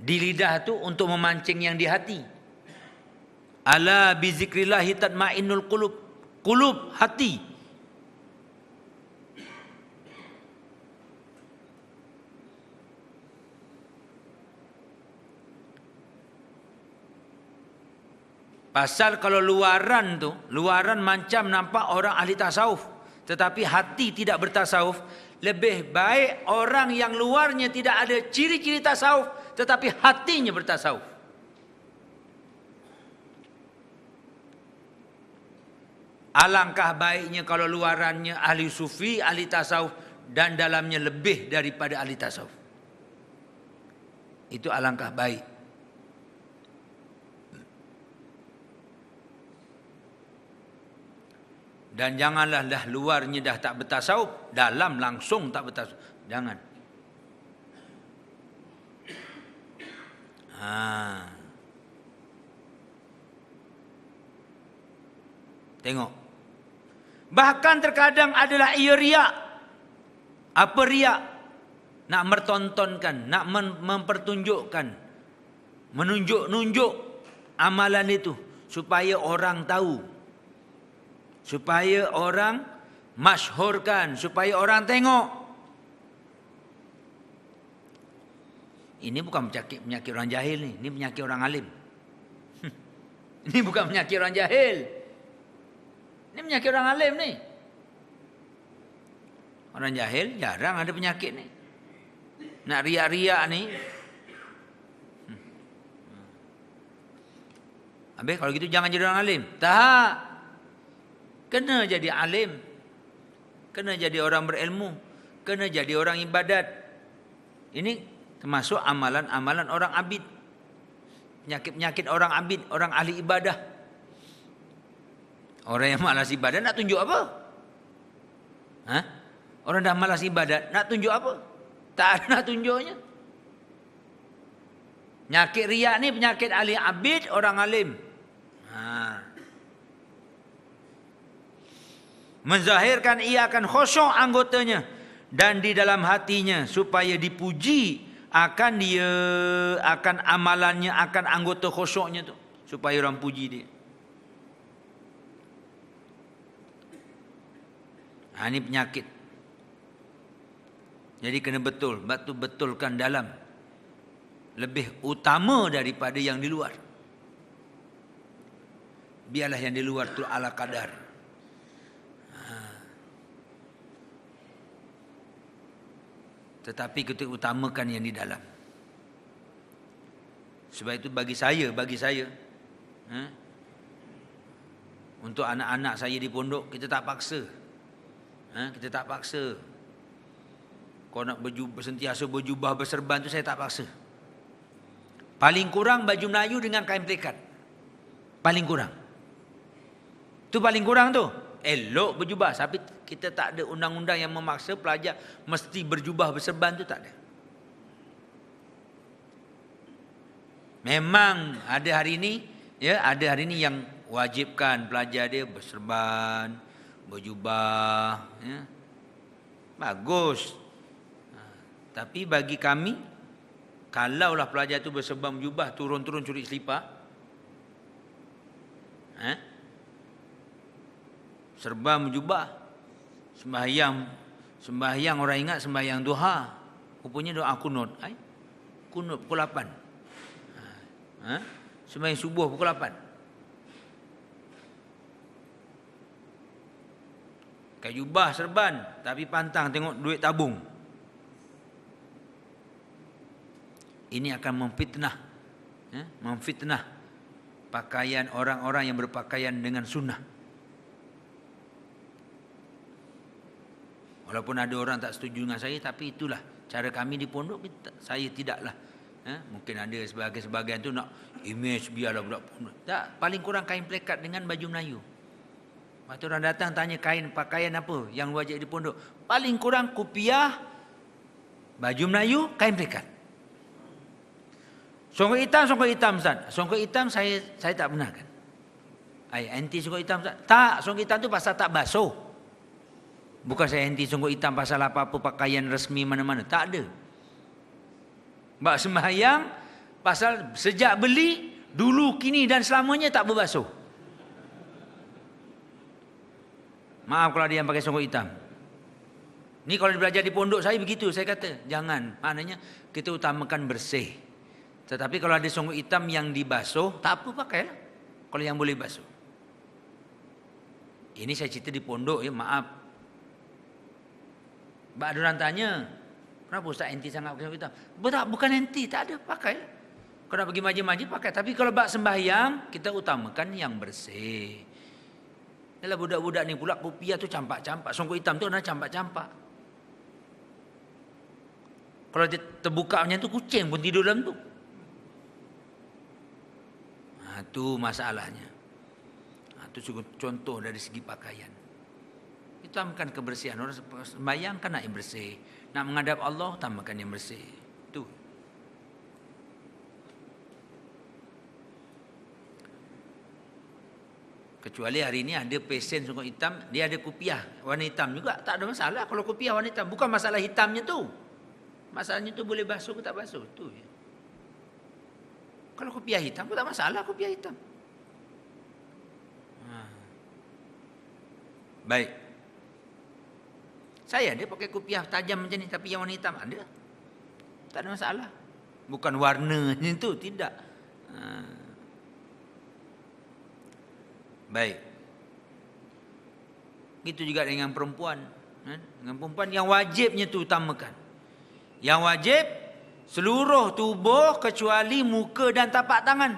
Di lidah itu untuk memancing yang di hati. Ala bizikrillahi tatmainnul qulub. Qulub, hati. Pasal kalau luaran macam nampak orang ahli tasawuf, tetapi hati tidak bertasawuf. Lebih baik orang yang luarnya tidak ada ciri-ciri tasawuf, tetapi hatinya bertasawuf. Alangkah baiknya kalau luarannya ahli sufi, ahli tasawuf, dan dalamnya lebih daripada ahli tasawuf. Itu alangkah baik. Dan janganlah dah luarnya dah tak bertasawuf, dalam langsung tak bertasawuf. Jangan. Tengok. Bahkan terkadang adalah ia riak. Apa riak? Nak mertontonkan, nak mempertunjukkan, menunjuk-nunjuk amalan itu supaya orang tahu. Supaya orang masyhurkan, supaya orang tengok. Ini bukan penyakit orang jahil ni. Ini penyakit orang alim. Ini bukan penyakit orang jahil. Ini penyakit orang alim ni. Orang jahil jarang ada penyakit ni. Nak riak-riak ni. Habis kalau gitu jangan jadi orang alim. Tak. Kena jadi alim. Kena jadi orang berilmu. Kena jadi orang ibadat. Ini termasuk amalan-amalan orang abid. Penyakit-penyakit orang abid, orang ahli ibadah. Orang yang malas ibadah nak tunjuk apa? Hah? Orang dah malas ibadat nak tunjuk apa? Tak ada nak tunjuknya. Penyakit riak ni penyakit ahli abid, orang alim. Menzahirkan ia akan khusyuk anggotanya dan di dalam hatinya supaya dipuji akan dia, akan amalannya, akan anggota khusyuknya tu, supaya orang puji dia. Ini penyakit. Jadi kena betulkan dalam. Lebih utama daripada yang di luar. Biarlah yang di luar tu ala kadar. Tetapi kita utamakan yang di dalam. Sebab itu bagi saya, untuk anak-anak saya di pondok, kita tak paksa. Kita tak paksa. Kau nak sentiasa berjubah berserban tu saya tak paksa. Paling kurang baju Melayu dengan kain pelikat. Paling kurang. Tu paling kurang tu. Elok berjubah. Tapi kita tak ada undang-undang yang memaksa pelajar mesti berjubah berserban tu, tak ada. Memang ada hari ini, ada hari ini yang wajibkan pelajar dia berserban, berjubah, bagus. Tapi bagi kami, kalaulah pelajar tu berserban berjubah, turun-turun curi selipar, serban berjubah, sembahyang orang ingat sembahyang duha, rupanya doa kunut. Kunut pukul 8. Sembahyang subuh pukul 8. Pakai jubah serban, tapi pantang tengok duit tabung. Ini akan memfitnah pakaian orang-orang yang berpakaian dengan sunnah. Walaupun ada orang tak setuju dengan saya, tapi itulah cara kami di pondok. Saya tidaklah. Mungkin ada sebahagian tu nak image biarlah budak pondok. Tak, paling kurang kain pelikat dengan baju Melayu. Waktu orang datang tanya pakaian apa yang wajib di pondok. Paling kurang kopiah, baju Melayu, kain pelikat. Songkok hitam Ustaz. Songkok hitam saya tak benarkan. Anti songkok hitam Ustaz. Tak, songkok hitam tu pasal tak basuh. Bukan saya anti songkok hitam pasal apa-apa pakaian resmi mana-mana. Tak ada. Bak sembahyang pasal sejak beli, dulu, kini dan selamanya tak berbasuh. Maaf kalau ada yang pakai songkok hitam. Ni kalau belajar di pondok saya begitu, saya kata jangan. Maknanya kita utamakan bersih. Tetapi kalau ada songkok hitam yang dibasuh, tak apa, pakailah. Kalau yang boleh basuh. Ini saya cerita di pondok ya, maaf. Ada orang tanya, kenapa Ustaz anti sangat pakai songkok hitam? Bukan anti, tak ada, pakailah. Kalau nak pergi majlis-majlis pakai. Tapi kalau bak sembahyang, kita utamakan yang bersih. Yalah budak-budak ni pula kopiah tu campak-campak. Songkok hitam tu ada campak-campak. Kalau dia terbuka macam tu, kucing pun tidur dalam tu. Itu masalahnya. Itu contoh dari segi pakaian. Utamakan kebersihan. Orang sembahyang kan nak yang bersih. Nak menghadap Allah, utamakan yang bersih. Itu. Kecuali hari ini ada pesen songkok hitam, dia ada kopiah warna hitam juga, tak ada masalah kalau kopiah warna hitam. Bukan masalah hitamnya tu. Masalahnya tu boleh basuh ke tak basuh. Tu je. Kalau kopiah hitam pun tak masalah kopiah hitam. Baik. Saya ada pakai kopiah tajam macam ni tapi yang warna hitam ada. Tak ada masalah. bukan warnanya itu, tidak. Baik. Gitu juga dengan perempuan. Dengan perempuan yang wajibnya itu utamakan. Yang wajib seluruh tubuh kecuali muka dan tapak tangan.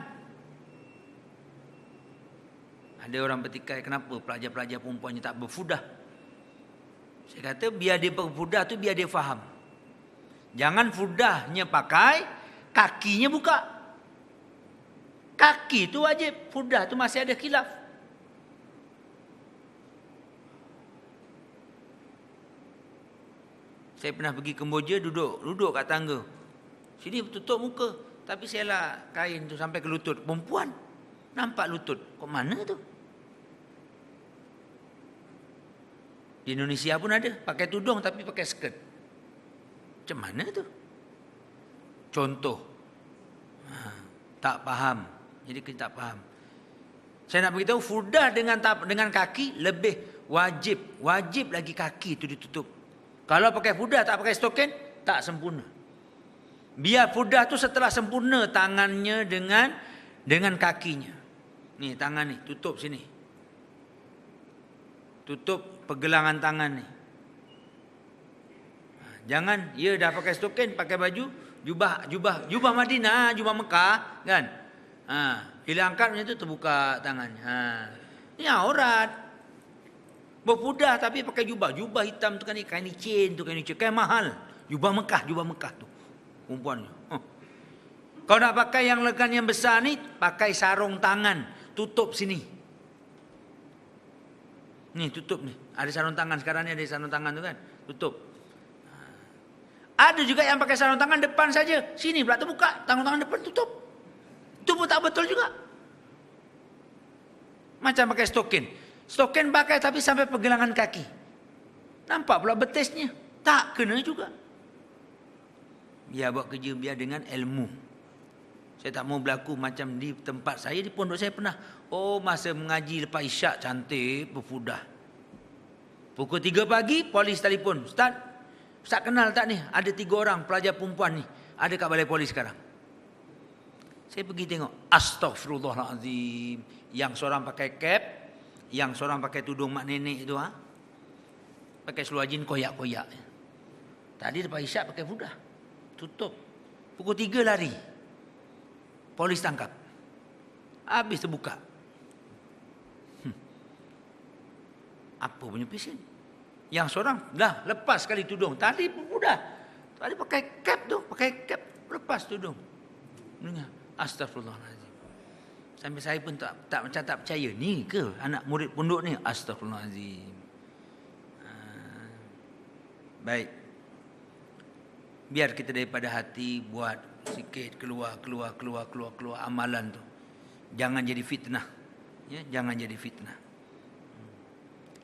Ada orang bertikai, kenapa pelajar-pelajar perempuannya tak berfudah? Saya kata biar dia berfudah tu biar dia faham. Jangan fudahnya pakai, kakinya buka. Kaki tu wajib, fudah tu masih ada khilaf. Saya pernah pergi Kemboja, duduk kat tangga. Sini tutup muka, tapi saya lah kain tu sampai ke lutut. Perempuan nampak lutut. Kok mana tu? Di Indonesia pun ada, pakai tudung tapi pakai skirt. Macam mana tu? Contoh. Tak faham. Jadi kita tak faham. Saya nak beritahu fudah dengan kaki lebih wajib. Wajib lagi kaki itu ditutup. Kalau pakai fudah tak pakai stokin, tak sempurna. Biar fudah tu setelah sempurna tangannya dengan kakinya. Ni tangan ni, tutup sini. Tutup pergelangan tangan ni. Jangan ya dah pakai stokin, pakai baju, jubah Madinah, jubah Mekah, kan? Bila angkat macam tu terbuka tangannya. Ni aurat. Berfudah tapi pakai jubah hitam tu kan, kain licin tu, kain mahal. Jubah Mekah tu. Perempuannya. Kau nak pakai yang lengan yang besar ni, pakai sarung tangan, tutup sini. Ni tutup ni. Ada sarung tangan sekarang ni, ada sarung tangan tu kan, tutup. Ada juga yang pakai sarung tangan depan saja. Sini pula terbuka, tangan depan tutup. Itu pun tak betul juga. Macam pakai stokin. Stokin pakai tapi sampai pergelangan kaki. Nampak pula betisnya. Tak kena juga. Biar buat kerja biar dengan ilmu. Saya tak mau berlaku macam di tempat saya, di pondok saya pernah. Masa mengaji lepas isyak cantik, berfudah. Pukul 3 pagi, polis telefon. Ustaz kenal tak ni? Ada 3 orang pelajar perempuan ni. Ada kat balai polis sekarang. Saya pergi tengok. Astaghfirullahalazim. Yang seorang pakai cap, yang seorang pakai tudung mak nenek itu, pakai seluar jin koyak-koyak. Tadi lepas isyak pakai fudah, tutup. Pukul 3 lari. Polis tangkap. Habis terbuka. Apa punya pesen? Yang seorang dah lepas sekali tudung. Tadi pun fudah. Tadi pakai cap tu, lepas tudung. Dengar. Astagfirullahaladzim. Sampai saya pun tak percaya. Ni ke anak murid pondok ni? Astagfirullahaladzim. Baik. Biar kita daripada hati buat sikit keluar amalan tu. Jangan jadi fitnah. Ya, jangan jadi fitnah.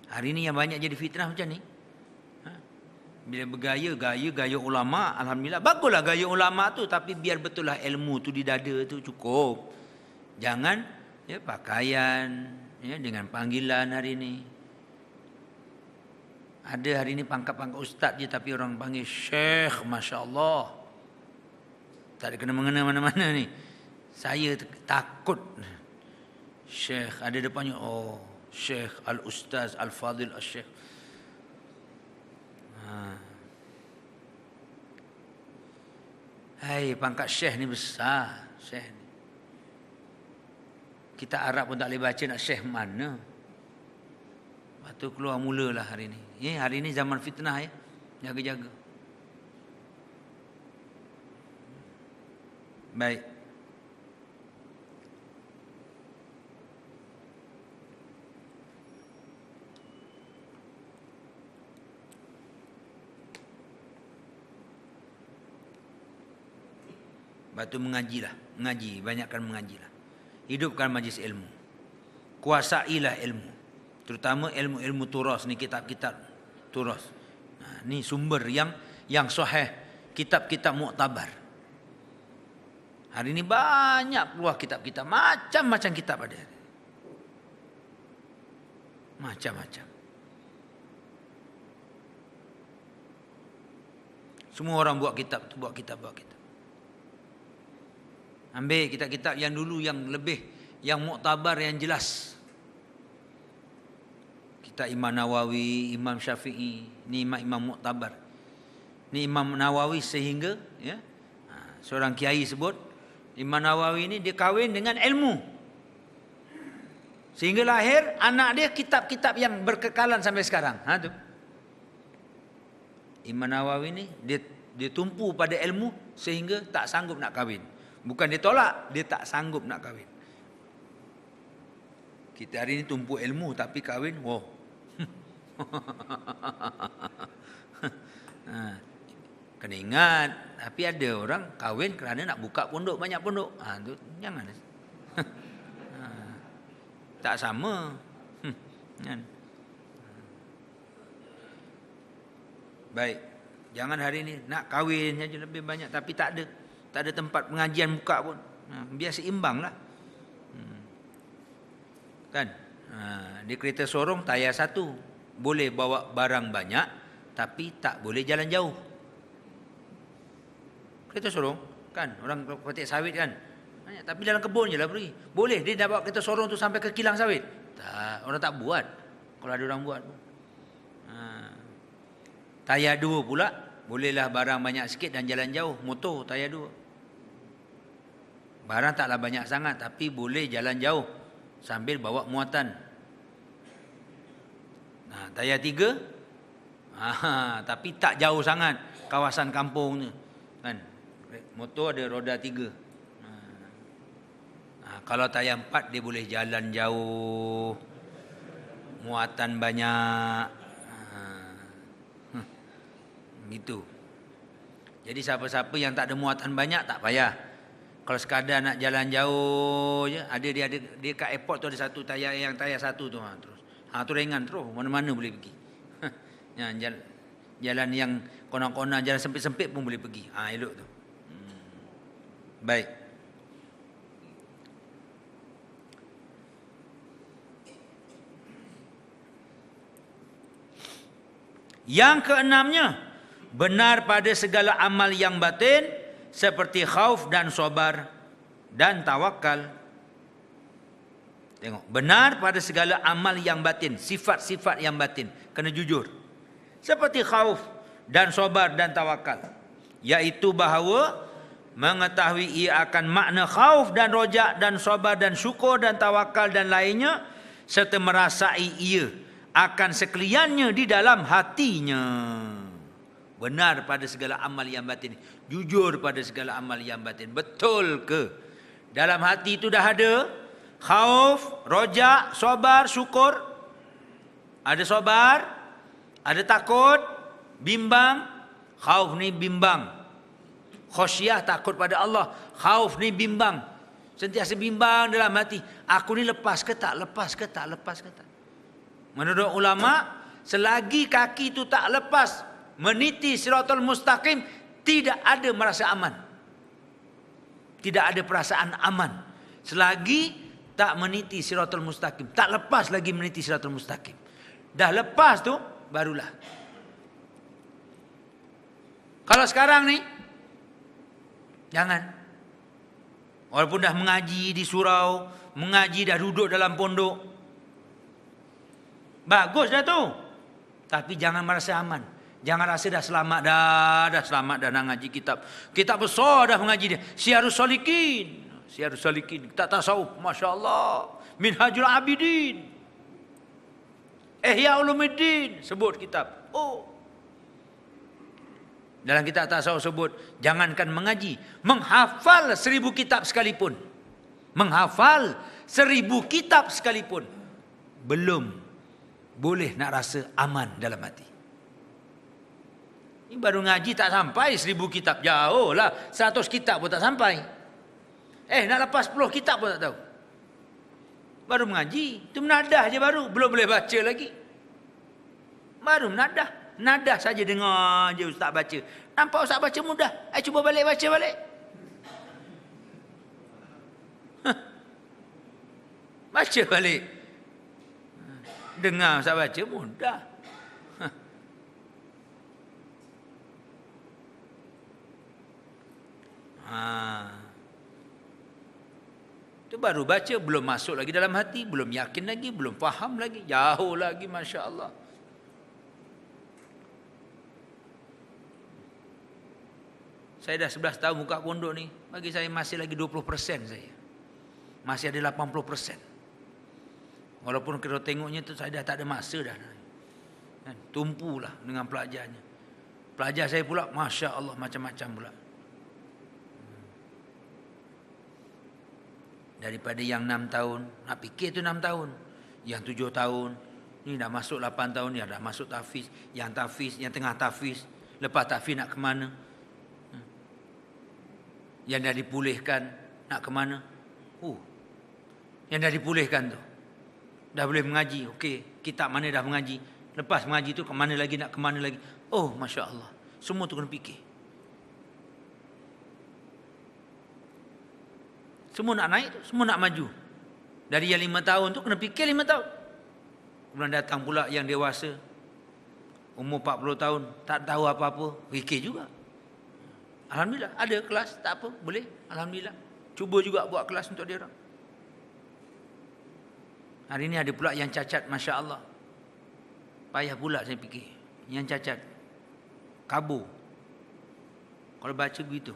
Hari ni yang banyak jadi fitnah macam ni. Bila gaya ulama, alhamdulillah baguslah gaya ulama tu, tapi biar betul lah ilmu tu di dada tu cukup. Jangan ya pakaian ya dengan panggilan hari ni. Ada hari ni pangkat-pangkat ustaz je tapi orang panggil syekh, masya-Allah. Tak ada kena mengena mana-mana ni. Saya takut. Syekh ada depannya, Syekh Al-Ustaz Al-Fadil Al-Syekh. Hai, pangkat syekh ni besar. Syekh ni. Kita Arab pun tak boleh baca nak syekh mana. Lepas tu keluar mulalah hari ni. Hari ni zaman fitnah ya. Jaga-jaga. Baik. Lepas tu mengajilah. Banyakkan mengajilah. Hidupkan majlis ilmu. Kuasailah ilmu. Terutama ilmu-ilmu turas ni, kitab-kitab turas. Ni sumber yang sahih. Kitab-kitab muktabar. Hari ni banyak keluar kitab-kitab. Macam-macam kitab ada. Macam-macam. Semua orang buat kitab. Ambil kitab-kitab yang dulu yang lebih, yang muktabar, yang jelas. Kitab Imam Nawawi, Imam Syafi'i, ni imam-imam muktabar. Ni Imam Nawawi sehingga ya, seorang kiai sebut Imam Nawawi ni dia kahwin dengan ilmu. Sehingga lahir anak dia kitab-kitab yang berkekalan sampai sekarang. Ha tu. Imam Nawawi ni dia tumpu pada ilmu sehingga tak sanggup nak kahwin. Bukan dia tolak, dia tak sanggup nak kahwin. Kita hari ni tumpu ilmu tapi kahwin, wow. Kena ingat, tapi ada orang kahwin kerana nak buka pondok, banyak pondok. Tu jangan. Tak sama. Kan? Baik. Jangan hari ni nak kahwin saja lebih banyak tapi tak ada tempat pengajian buka pun. Biar seimbanglah. Kan? Di kereta sorong tayar satu. Boleh bawa barang banyak tapi tak boleh jalan jauh. Kereta sorong kan, orang petik sawit kan. Tapi dalam kebun je lah pergi. Boleh dia dah bawa kereta sorong tu sampai ke kilang sawit? Tak, orang tak buat. Kalau ada orang buat. Tayar dua pula, bolehlah barang banyak sikit dan jalan jauh. Motor tayar dua. Barang taklah banyak sangat tapi boleh jalan jauh sambil bawa muatan. Tayar tiga, tapi tak jauh sangat kawasan kampungnya. Kan? Motor ada roda tiga. Kalau tayar 4 dia boleh jalan jauh, muatan banyak. Gitu. Jadi siapa-siapa yang tak ada muatan banyak tak payah. Kalau sekadar nak jalan jauh je, dia kat airport tu ada satu tayar, yang tayar satu tu terus. Tu ringan terus, mana-mana boleh pergi. Jalan yang kona-kona, jalan sempit-sempit pun boleh pergi. Elok tu. Baik. Yang keenamnya, benar pada segala amal yang batin seperti khauf dan sabar dan tawakal. Tengok, benar pada segala amal yang batin, sifat-sifat yang batin, kena jujur. Seperti khauf dan sabar dan tawakal, yaitu bahawa mengetahui ia akan makna khauf dan rojak dan sabar dan syukur dan tawakal dan lainnya, serta merasai ia akan sekaliannya di dalam hatinya. Benar pada segala amal yang batin, jujur pada segala amal yang batin. Betul ke dalam hati itu dah ada khauf, rojak, sabar, syukur? Ada sabar, ada takut, bimbang. Khauf ni bimbang, khosyah takut pada Allah, khauf ni bimbang, sentiasa bimbang dalam hati. Aku ni lepas ke tak, lepas ke tak, lepas ke tak. Menurut ulama, selagi kaki itu tak lepas meniti siratul mustaqim, tidak ada merasa aman. Tidak ada perasaan aman selagi tak meniti siratul mustaqim, tak lepas lagi meniti siratul mustaqim. Dah lepas tu barulah. Kalau sekarang ni jangan. Walaupun dah mengaji di surau, mengaji dah duduk dalam pondok, bagus dah tu. Tapi jangan merasa aman. Jangan rasa dah selamat dah selamat dah nak ngaji kitab. Kitab besar dah mengaji dia. Syiarus Salikin. Syiarus Salikin. Kitab tasawuf, masya-Allah. Minhajul Abidin. Ihya Ulumuddin, sebut kitab. Dalam kitab tasawuf sebut, jangankan mengaji, menghafal 1000 kitab sekalipun. Menghafal 1000 kitab sekalipun, belum boleh nak rasa aman dalam hati. Ini baru ngaji tak sampai 1000 kitab. Jauh lah, 100 kitab pun tak sampai. Nak lepas 10 kitab pun tak tahu. Baru mengaji, itu menadah je baru. Belum boleh baca lagi. Baru menadah. Nadah saja dengar je ustaz baca. Nampak ustaz baca mudah. Cuba balik baca balik. Baca balik. Dengar ustaz baca mudah. baru baca, belum masuk lagi dalam hati, belum yakin lagi, belum faham lagi, jauh lagi, Masya Allah. Saya dah 11 tahun buka pondok ni, bagi saya masih lagi 20% saya. Masih ada 80%. Walaupun kita tengoknya tu saya dah tak ada masa dah. Tumpulah dengan pelajarnya. Pelajar saya pula, Masya Allah, macam-macam pula. Daripada yang 6 tahun, nak fikir tu 6 tahun. Yang 7 tahun, ni dah masuk 8 tahun, ni dah masuk tahfiz. Yang tahfiz, yang tengah tahfiz. Lepas tahfiz nak ke mana? Yang dah dipulihkan, nak ke mana? Yang dah dipulihkan tu. Dah boleh mengaji, okey. Kitab mana dah mengaji. Lepas mengaji tu, ke mana lagi, nak ke mana lagi. Oh, Masya Allah. Semua tu kena fikir. Semua nak naik tu, semua nak maju. Dari yang 5 tahun tu, kena fikir 5 tahun. Kemudian datang pula yang dewasa. Umur 40 tahun, tak tahu apa-apa. Fikir juga. Alhamdulillah, ada kelas, tak apa, boleh. Alhamdulillah. Cuba juga buat kelas untuk dia orang. Hari ni ada pula yang cacat, Masya Allah. Payah pula saya fikir. Yang cacat. Kabur. Kalau baca begitu.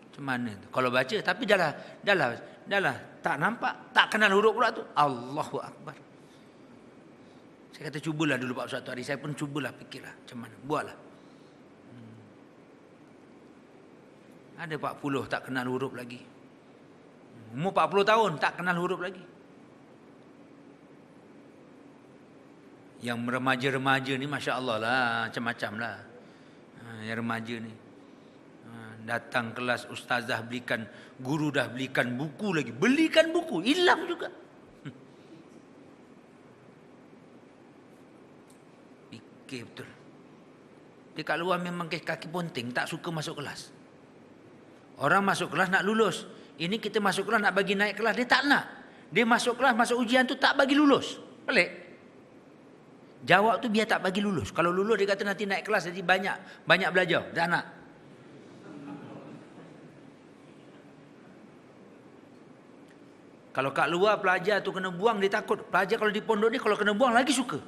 Macam mana tu? Kalau baca, tapi dah lah. Tak nampak, tak kenal huruf pula tu. Allahu Akbar. Saya kata cubalah dulu Pak suatu hari. Saya pun cubalah fikirlah. Macam mana? Buatlah. Ada 40 tak kenal huruf lagi. Umur 40 tahun tak kenal huruf lagi. Yang remaja-remaja ni Masya Allah lah. Macam-macam lah. Yang remaja ni. Datang kelas ustazah belikan, guru dah belikan buku lagi. Belikan buku, hilang juga. Fikir betul. Dia kat luar memang kaki ponting, tak suka masuk kelas. Orang masuk kelas nak lulus. Ini kita masuk kelas nak bagi naik kelas, dia tak nak. Dia masuk kelas, masuk ujian tu tak bagi lulus. Pelik. Jawab tu biar tak bagi lulus. Kalau lulus dia kata nanti naik kelas, jadi banyak belajar. Tak nak. Kalau kat luar pelajar tu kena buang, dia takut. Pelajar kalau di pondok ni, kalau kena buang lagi suka.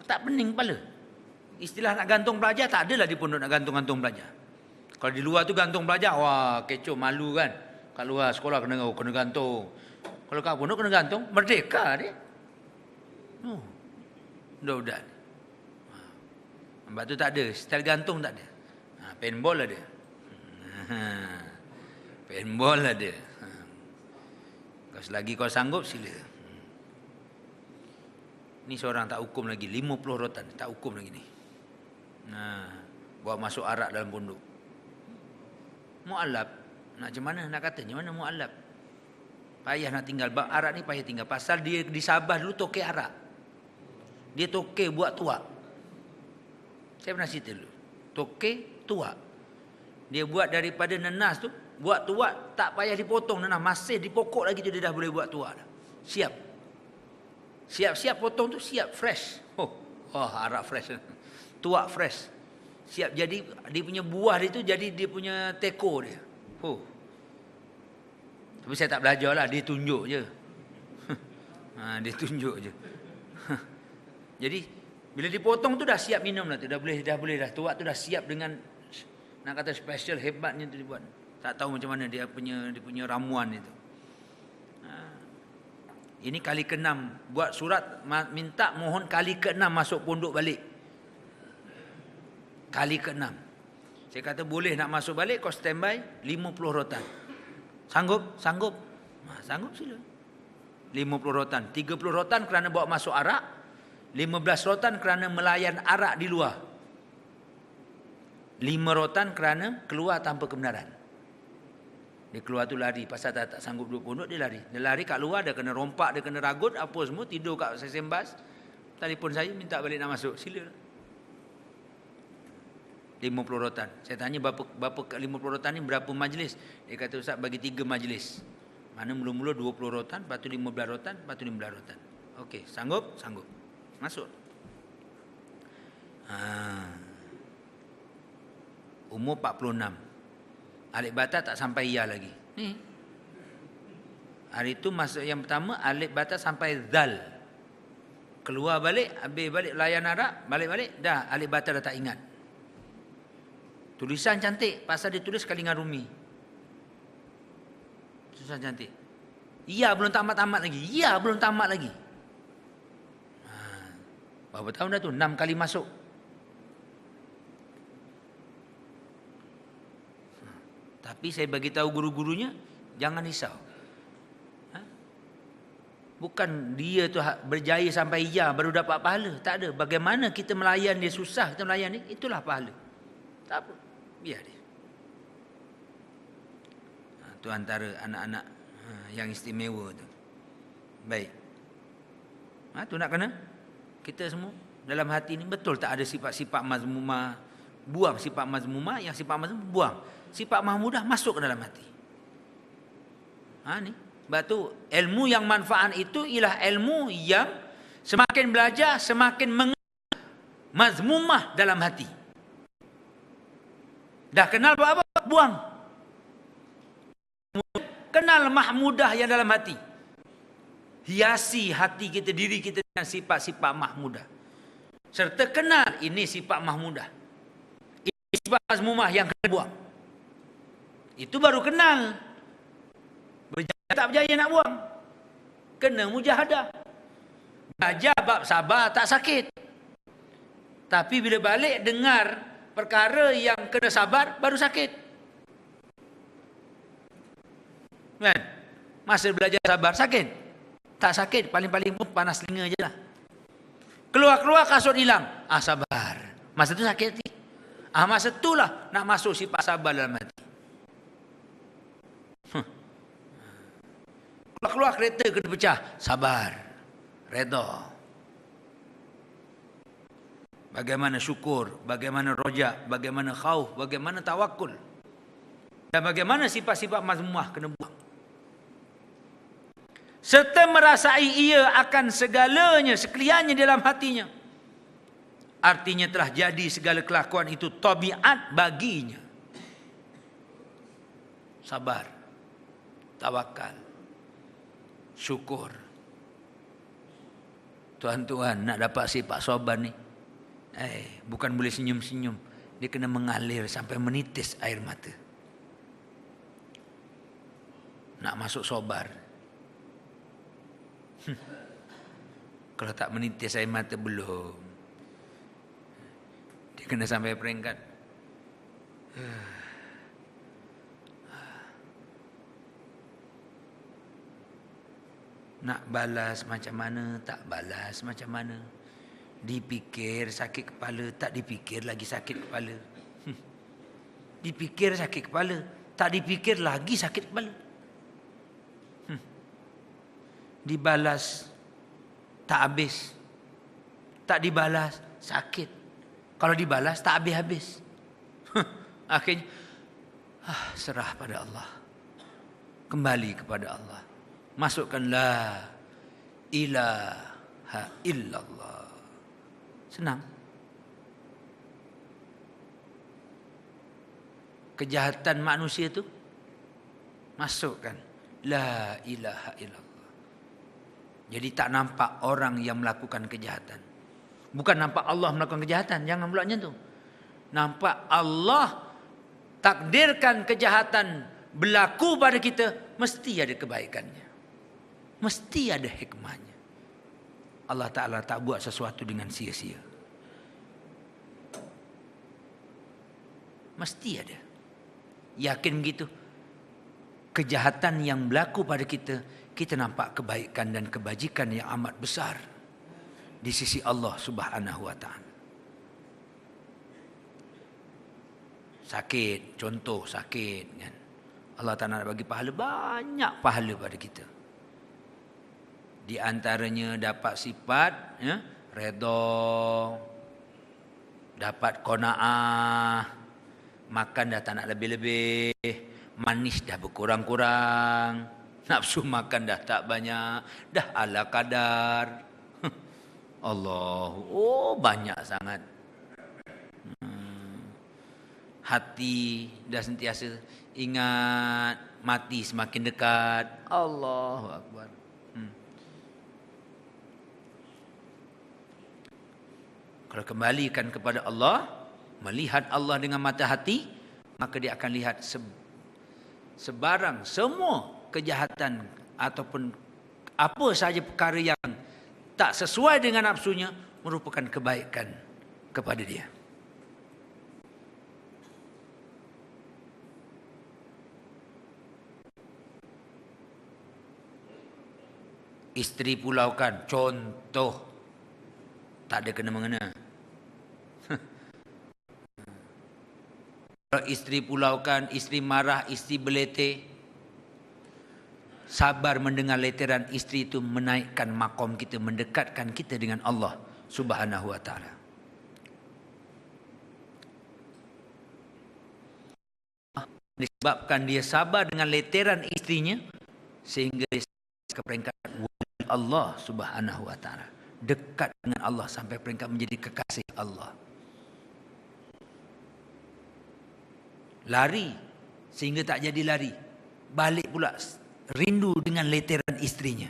Tak pening kepala. Istilah nak gantung pelajar, tak adalah di pondok nak gantung-gantung pelajar. Kalau di luar tu gantung pelajar, wah kecoh, malu kan. Kat luar sekolah kena gantung. Kalau kat pondok kena gantung, merdeka dia. Budak-budak. Sebab tu tak ada, style gantung tak ada. Paintball ada. Paintball ada. Kalau selagi kau sanggup, sila. Ni seorang tak hukum lagi. 50 rotan. Tak hukum lagi ni. Bawa masuk arak dalam pondok. Mu'alab. Nak macam mana nak kata? Macam mana mu'alab? Payah nak tinggal. Arak ni payah tinggal. Pasal dia di Sabah dulu tokek arak. Dia tokek buat tuak. Saya pernah cerita dulu. Tokek tuak. Dia buat daripada nenas tu, buat tuak, tak payah dipotong nenas, masih di pokok lagi tu dia dah boleh buat tuak dah. Siap. Siap-siap potong tu, siap fresh. Arak fresh. Tuak fresh. Siap jadi dia punya buah dia tu jadi dia punya teko dia. Tapi saya tak belajar lah, dia tunjuk je. Dia tunjuk je. Jadi bila dipotong tu dah siap minum dah tu, dah boleh dah. Tuak tu dah siap dengan nak kata special hebatnya tu dibuat. Tak tahu macam mana dia punya ramuan itu. Ini kali ke-6 buat surat minta mohon kali ke-6 masuk pondok balik. Kali ke-6. Saya kata boleh nak masuk balik, kau standby 50 rotan. Sanggup? Sanggup. Sanggup sila. 50 rotan. 30 rotan kerana bawa masuk arak. 15 rotan kerana melayan arak di luar. 5 rotan kerana keluar tanpa kebenaran. Dia keluar tu lari. Pasal tak sanggup duduk pondok, dia lari. Dia lari kat luar, dia kena rompak, dia kena ragut, apa semua. Tidur kat sembas. Telefon saya, minta balik nak masuk. Sila. 50 rotan. Saya tanya berapa 50 rotan ni berapa majlis? Dia kata Ustaz bagi 3 majlis. Mana mula-mula 20 rotan, lepas tu 15 rotan, lepas tu 15 rotan. Okey, sanggup? Sanggup. Masuk. umur 46. Alif bata tak sampai ya lagi. Ni. Hari itu masuk yang pertama, alif bata sampai zal. Keluar balik, habis balik layan Arab, balik-balik, dah alif bata dah tak ingat. Tulisan cantik, pasal dia tulis Kalingan Rumi. Tulisan cantik. Ya, belum tamat-tamat lagi. Ya, belum tamat lagi. Berapa tahun dah tu? 6 kali masuk. Tapi saya bagi tahu guru-gurunya, jangan risau. Bukan dia tu berjaya sampai ya baru dapat pahala. Tak ada. Bagaimana kita melayan dia susah, kita melayan dia, itulah pahala. Tak apa. Biar dia. Itu antara anak-anak yang istimewa tu. Baik. Tu nak kena? Kita semua dalam hati ni betul tak ada sifat-sifat mazmumah. Buang sifat mazmumah, yang sifat mazmumah buang. Sifat mahmudah masuk ke dalam hati. Ni. Sebab tu ilmu yang manfaat itu ialah ilmu yang semakin belajar semakin mengenal mazmumah dalam hati. Dah kenal apa? Buang. Kenal mahmudah yang dalam hati. Hiasi hati kita, diri kita dengan sifat-sifat mahmudah. Serta kenal ini sifat mahmudah. Ini sifat mazmumah yang kena buang. Itu baru kenal. Berjaya tak berjaya nak buang. Kena mujahadah. Belajar bab sabar tak sakit. Tapi bila balik dengar perkara yang kena sabar baru sakit. Kan? Masa belajar sabar sakit? Tak sakit, paling-paling pun panas telinga je lah. Keluar-keluar kasut hilang. Sabar. Masa tu sakit hati. Masa itulah nak masuk sifat sabar dalam hati. Keluar-keluar kereta kena pecah. Sabar. Redha. Bagaimana syukur, bagaimana rojak, bagaimana khauf, bagaimana tawakul. Dan bagaimana sifat-sifat mazmumah kena buang. Serta merasai ia akan segalanya, sekaliannya dalam hatinya. Artinya telah jadi segala kelakuan itu tabiat baginya. Sabar, tawakal, syukur. Tuan-tuan nak dapat sifat sabar ni, bukan boleh senyum-senyum. Dia kena mengalir sampai menitis air mata. Nak masuk sabar. Kalau tak menitis air mata belum. Dia kena sampai peringkat. Nak balas macam mana, tak balas macam mana. Dipikir sakit kepala, tak dipikir lagi sakit kepala. Dipikir sakit kepala, tak dipikir lagi sakit kepala. Dibalas tak habis, tak dibalas sakit. Kalau dibalas tak habis-habis. Akhirnya serah pada Allah, kembali kepada Allah. Masukkan la ilaha illallah. Senang. Kejahatan manusia tu masukkan la ilaha illallah. Jadi tak nampak orang yang melakukan kejahatan. Bukan nampak Allah melakukan kejahatan. Jangan pula macam tu. Nampak Allah takdirkan kejahatan berlaku pada kita. Mesti ada kebaikannya. Mesti ada hikmahnya. Allah Ta'ala tak buat sesuatu dengan sia-sia. Mesti ada. Yakin begitu. Kejahatan yang berlaku pada kita, kita nampak kebaikan dan kebajikan yang amat besar di sisi Allah Subhanahu wa Ta'ala. Sakit, contoh sakit kan. Allah Ta'ala bagi pahala, banyak pahala pada kita. Di antaranya dapat sifat redha, dapat qanaah, makan dah tak nak lebih-lebih, manis dah berkurang-kurang, nafsu makan dah tak banyak, dah ala kadar. Allah, banyak sangat. hati dah sentiasa ingat, mati semakin dekat. Allahu Akbar. Kalau kembalikan kepada Allah, melihat Allah dengan mata hati, maka dia akan lihat sebarang semua kejahatan ataupun apa sahaja perkara yang tak sesuai dengan nafsunya merupakan kebaikan kepada dia. Isteri pulaukan, contoh, tak ada kena-mengena. Kalau isteri pulaukan, isteri marah, isteri belete, sabar mendengar leteran isteri itu menaikkan makom kita, mendekatkan kita dengan Allah Subhanahu wa taala. Disebabkan dia sabar dengan leteran istrinya, sehingga dia ke peringkat wali Allah Subhanahu wa taala, dekat dengan Allah sampai peringkat menjadi kekasih Allah. Lari sehingga tak jadi lari, balik pula rindu dengan leteran istrinya.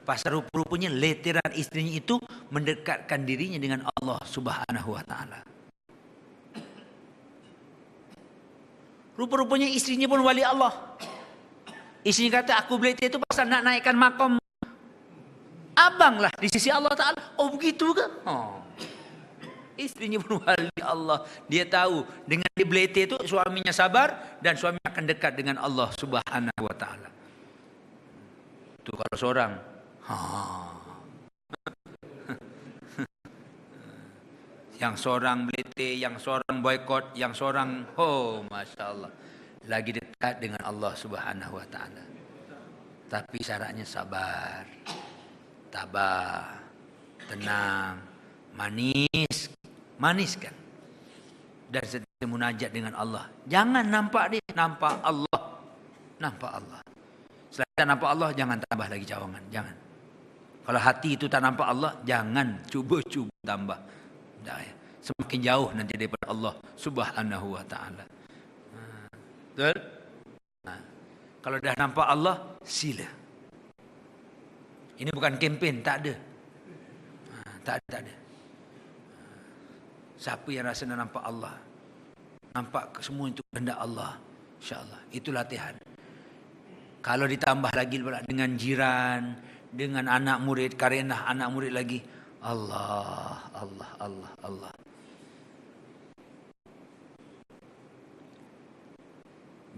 Pasal rupa-rupanya leteran istrinya itu mendekatkan dirinya dengan Allah Subhanahu wa taala. Rupa-rupanya istrinya pun wali Allah. Istrinya kata, aku belete itu pasal nak naikkan makom abang lah di sisi Allah Ta'ala. Oh begitu ke? Oh. Istrinya pun wali Allah. Dia tahu dengan dia belete itu suaminya sabar dan suami akan dekat dengan Allah Subhanahu wa taala. Itu kalau seorang. Yang seorang belete, yang seorang boykot, yang seorang Masya Allah, lagi dekat dengan Allah Subhanahu wa taala. Tapi syaratnya sabar, tabah, tenang, maniskan. Dan setiap munajat dengan Allah. Jangan nampak dia, nampak Allah. Nampak Allah. Selain nampak Allah, jangan tambah lagi cawangan. Jangan. Kalau hati itu tak nampak Allah, jangan cuba-cuba tambah. Semakin jauh nanti daripada Allah Subhanahu wa taala. Betul? Kalau dah nampak Allah, sila. Ini bukan kempen, tak ada. Tak ada. Siapa yang rasa nak nampak Allah, nampak semua itu kehendak Allah, insya-Allah. Itu latihan. Kalau ditambah lagi dengan jiran, dengan anak murid, karenah anak murid lagi, Allah.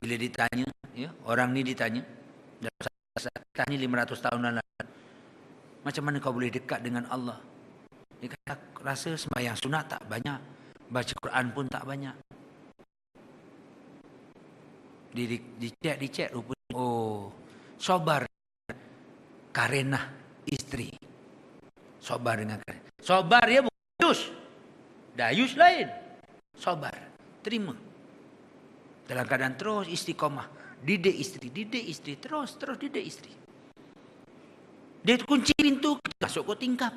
Bila ditanya, ya, orang ni ditanya, tanya 500 tahun lalu, macam mana kau boleh dekat dengan Allah? Dia kata, rasa sembahyang sunat tak banyak, baca Quran pun tak banyak. Dicek rupanya, sabar karenah isteri. Sabar dengan karenah. Sabar ya bukan dayus. Dayus lain. Sabar, terima. Dalam keadaan terus istiqamah, didik isteri, terus didik isteri. Dia kunci pintu, masuk ke tingkap.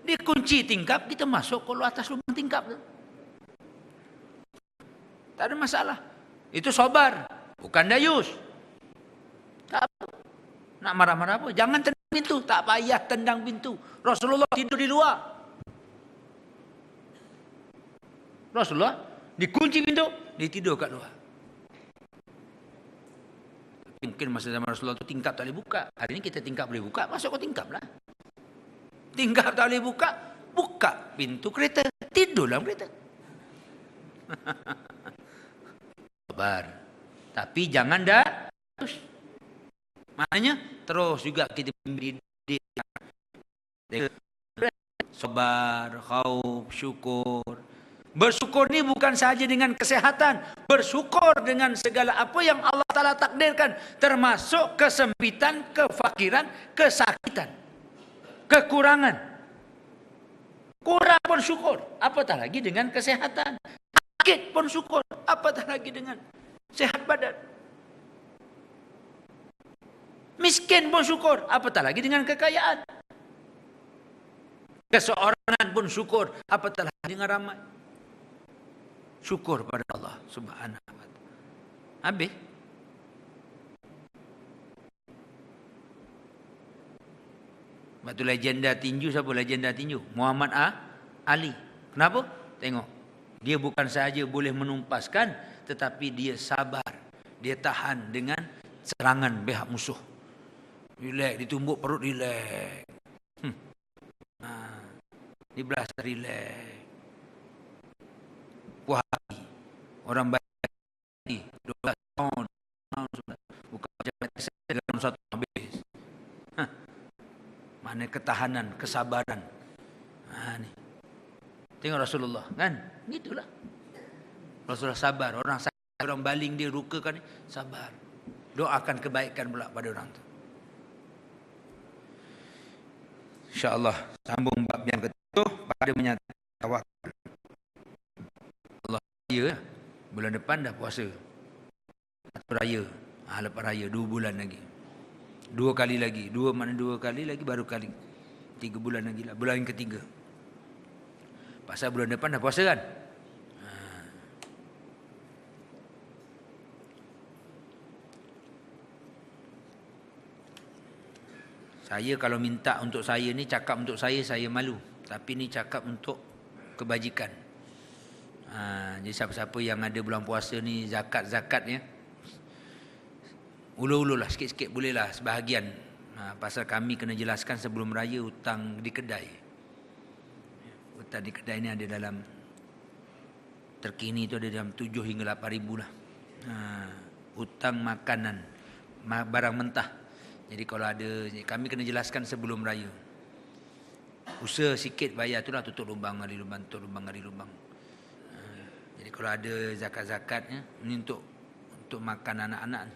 Dia kunci tingkap, kita masuk ke atas lubang tingkap. Tak ada masalah. Itu sabar, bukan dayus. Tak apa. Nak marah-marah apa? Jangan tendang pintu. Tak payah tendang pintu. Rasulullah tidur di luar. Rasulullah dikunci pintu, dia tidur kat luar. Mungkin masa zaman Rasulullah itu tingkap tak boleh buka. Hari ini kita tingkap boleh buka, masuk ke tingkap lah. Tingkap tak boleh buka, buka pintu kereta, tidur dalam kereta. Sabar. Tapi jangan dah terus. Maknanya terus juga kita mendidik. Sabar, khauf, syukur. Bersyukur ni bukan sahaja dengan kesehatan, bersyukur dengan segala apa yang Allah Ta'ala takdirkan, termasuk kesempitan, kefakiran, kesakitan, kekurangan. Kurang pun syukur, apatah lagi dengan kesehatan. Sakit pun syukur, apatah lagi dengan sehat badan. Miskin pun syukur, apatah lagi dengan kekayaan. Keseorangan pun syukur, apatah lagi dengan ramai. Syukur pada Allah Subhanahu wa taala. Habis. Sebab tu legenda tinju, siapa legenda tinju? Muhammad Ali. Kenapa? Tengok. Dia bukan sahaja boleh menumpaskan, tetapi dia sabar. Dia tahan dengan serangan pihak musuh. Relax, ditumbuk perut, relax. Di belas, relax. Puas hati. Orang baik hati. 12 tahun. Bukan macam dalam satu habis. Mana ketahanan, kesabaran. Ni. Tengok Rasulullah, kan? Gitulah. Rasulullah sabar. Orang baling dia, rukakan, sabar. Doakan kebaikan pula pada orang tu. InsyaAllah sambung bab yang ketujuh pada menyatakan tawakal. Allah raya, bulan depan dah puasa. Atau raya. Lepas raya 2 bulan lagi. 2 kali lagi. 2 makna 2 kali lagi baru kali. 3 bulan lagi lah. Bulan yang ketiga. Pasal bulan depan dah puasa kan? Saya kalau minta untuk saya ni, cakap untuk saya malu. Tapi ni cakap untuk kebajikan. Jadi siapa-siapa yang ada bulan puasa ni, zakat ya. Ulu-ulu lah, sikit-sikit boleh lah, sebahagian. Pasal kami kena jelaskan sebelum raya hutang di kedai. Hutang di kedai ni ada dalam, terkini tu ada dalam 7 hingga 8 ribu lah. Hutang makanan, barang mentah. Jadi kalau ada, kami kena jelaskan sebelum raya. Usaha sikit bayar tu lah, tutup lubang, gali lubang, tutup lubang, gali lubang. Jadi kalau ada zakat-zakatnya, ini untuk makan anak-anak.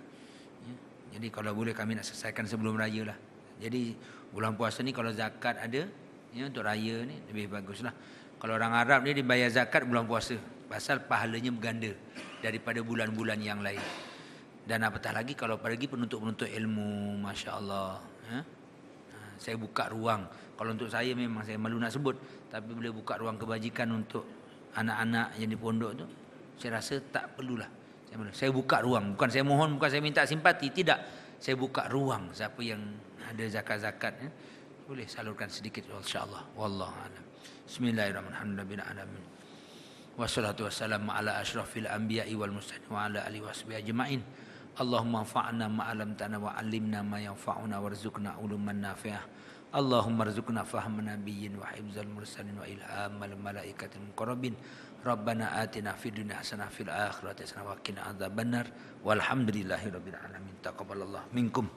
Jadi kalau boleh kami nak selesaikan sebelum raya lah. Jadi bulan puasa ni kalau zakat ada, ya, untuk raya ni lebih baguslah. Kalau orang Arab ni dibayar zakat bulan puasa. Pasal pahalanya berganda daripada bulan-bulan yang lain. Dan apatah lagi kalau pergi penuntut-penuntut ilmu, Masya Allah. Saya buka ruang. Kalau untuk saya memang saya malu nak sebut. Tapi boleh buka ruang kebajikan untuk anak-anak yang di pondok tu. Saya rasa tak perlulah. Saya buka ruang. Bukan saya mohon, bukan saya minta simpati. Tidak. Saya buka ruang. Siapa yang ada zakat-zakat, boleh salurkan sedikit, insyaAllah. Wallahu'alam. Bismillahirrahmanirrahim. Wassalatu wassalamu ala asyrafil anbiya'i wal mursalin wa ala alihi washabihi ajma'in. Allahumma anfa'na ma'alamtana wa 'allimna ma yanfa'una warzuqna uluman nafi'ah. Allahumma rzuqna fahma nabiyyin wa hifzal mursalin wa ilhamal malaikatil muqarrabin. Rabbana atina fid dunya hasanah fil akhirati hasanah wa qina adzabannar. Walhamdulillahirabbil alamin. Taqabbalallahu minkum.